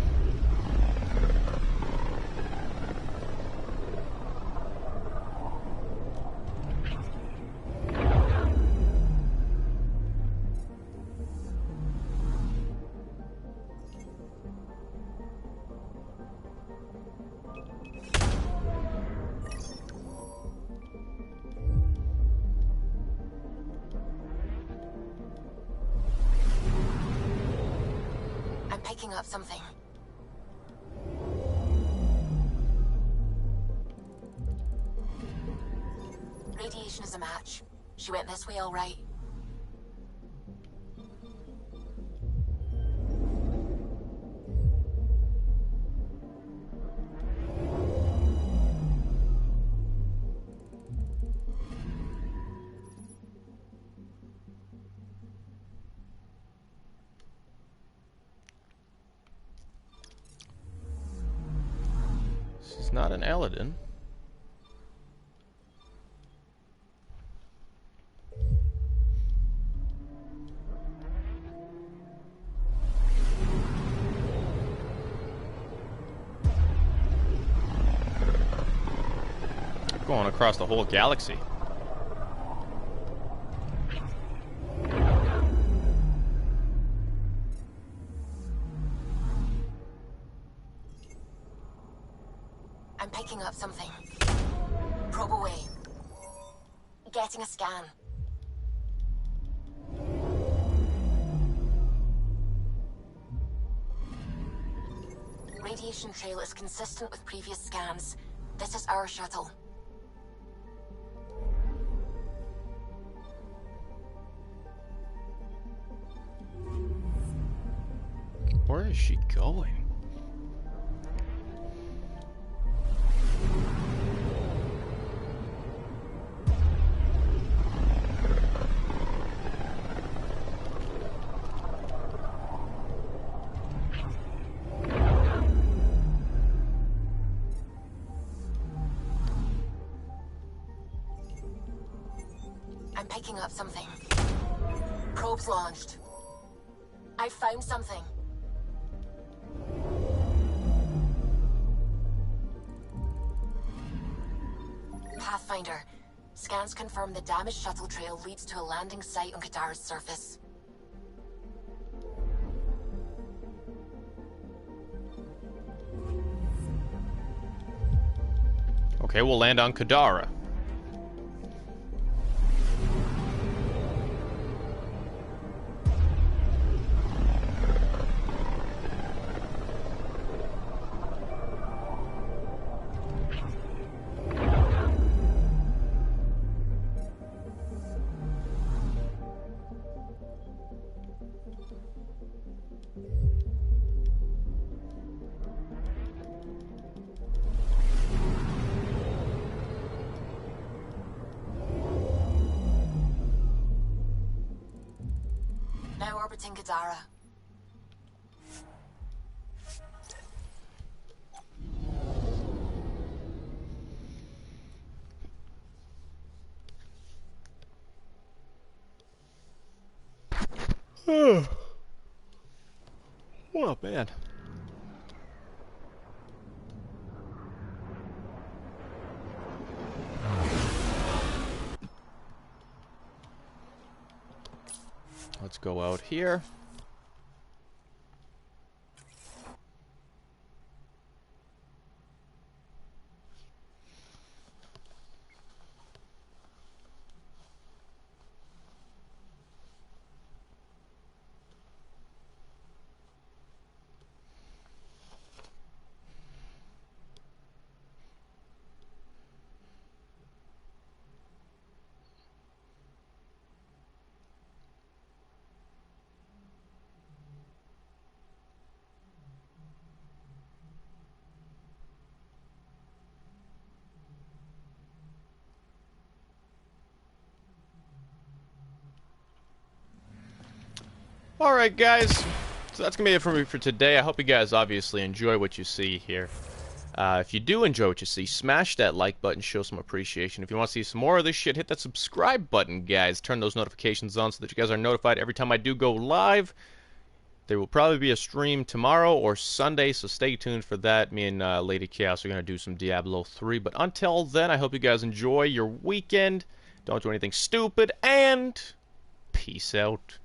Picking up something. Radiation is a match. She went this way all right. It's not an Eladin. Going across the whole galaxy. I'm picking up something. Probe away. Getting a scan. Radiation trail is consistent with previous scans. This is our shuttle. Where is she going? I'm picking up something. Probes launched. I found something. Pathfinder. Scans confirm the damaged shuttle trail leads to a landing site on Kadara's surface. Okay, we'll land on Kadara. Now orbiting Kadara. Oh man. Let's go out here. Alright, guys. So that's going to be it for me for today. I hope you guys obviously enjoy what you see here. If you do enjoy what you see, smash that like button, show some appreciation. If you want to see some more of this shit, hit that subscribe button, guys. Turn those notifications on so that you guys are notified every time I do go live. There will probably be a stream tomorrow or Sunday, so stay tuned for that. Me and Lady Chaos are going to do some Diablo 3. But until then, I hope you guys enjoy your weekend. Don't do anything stupid, and peace out.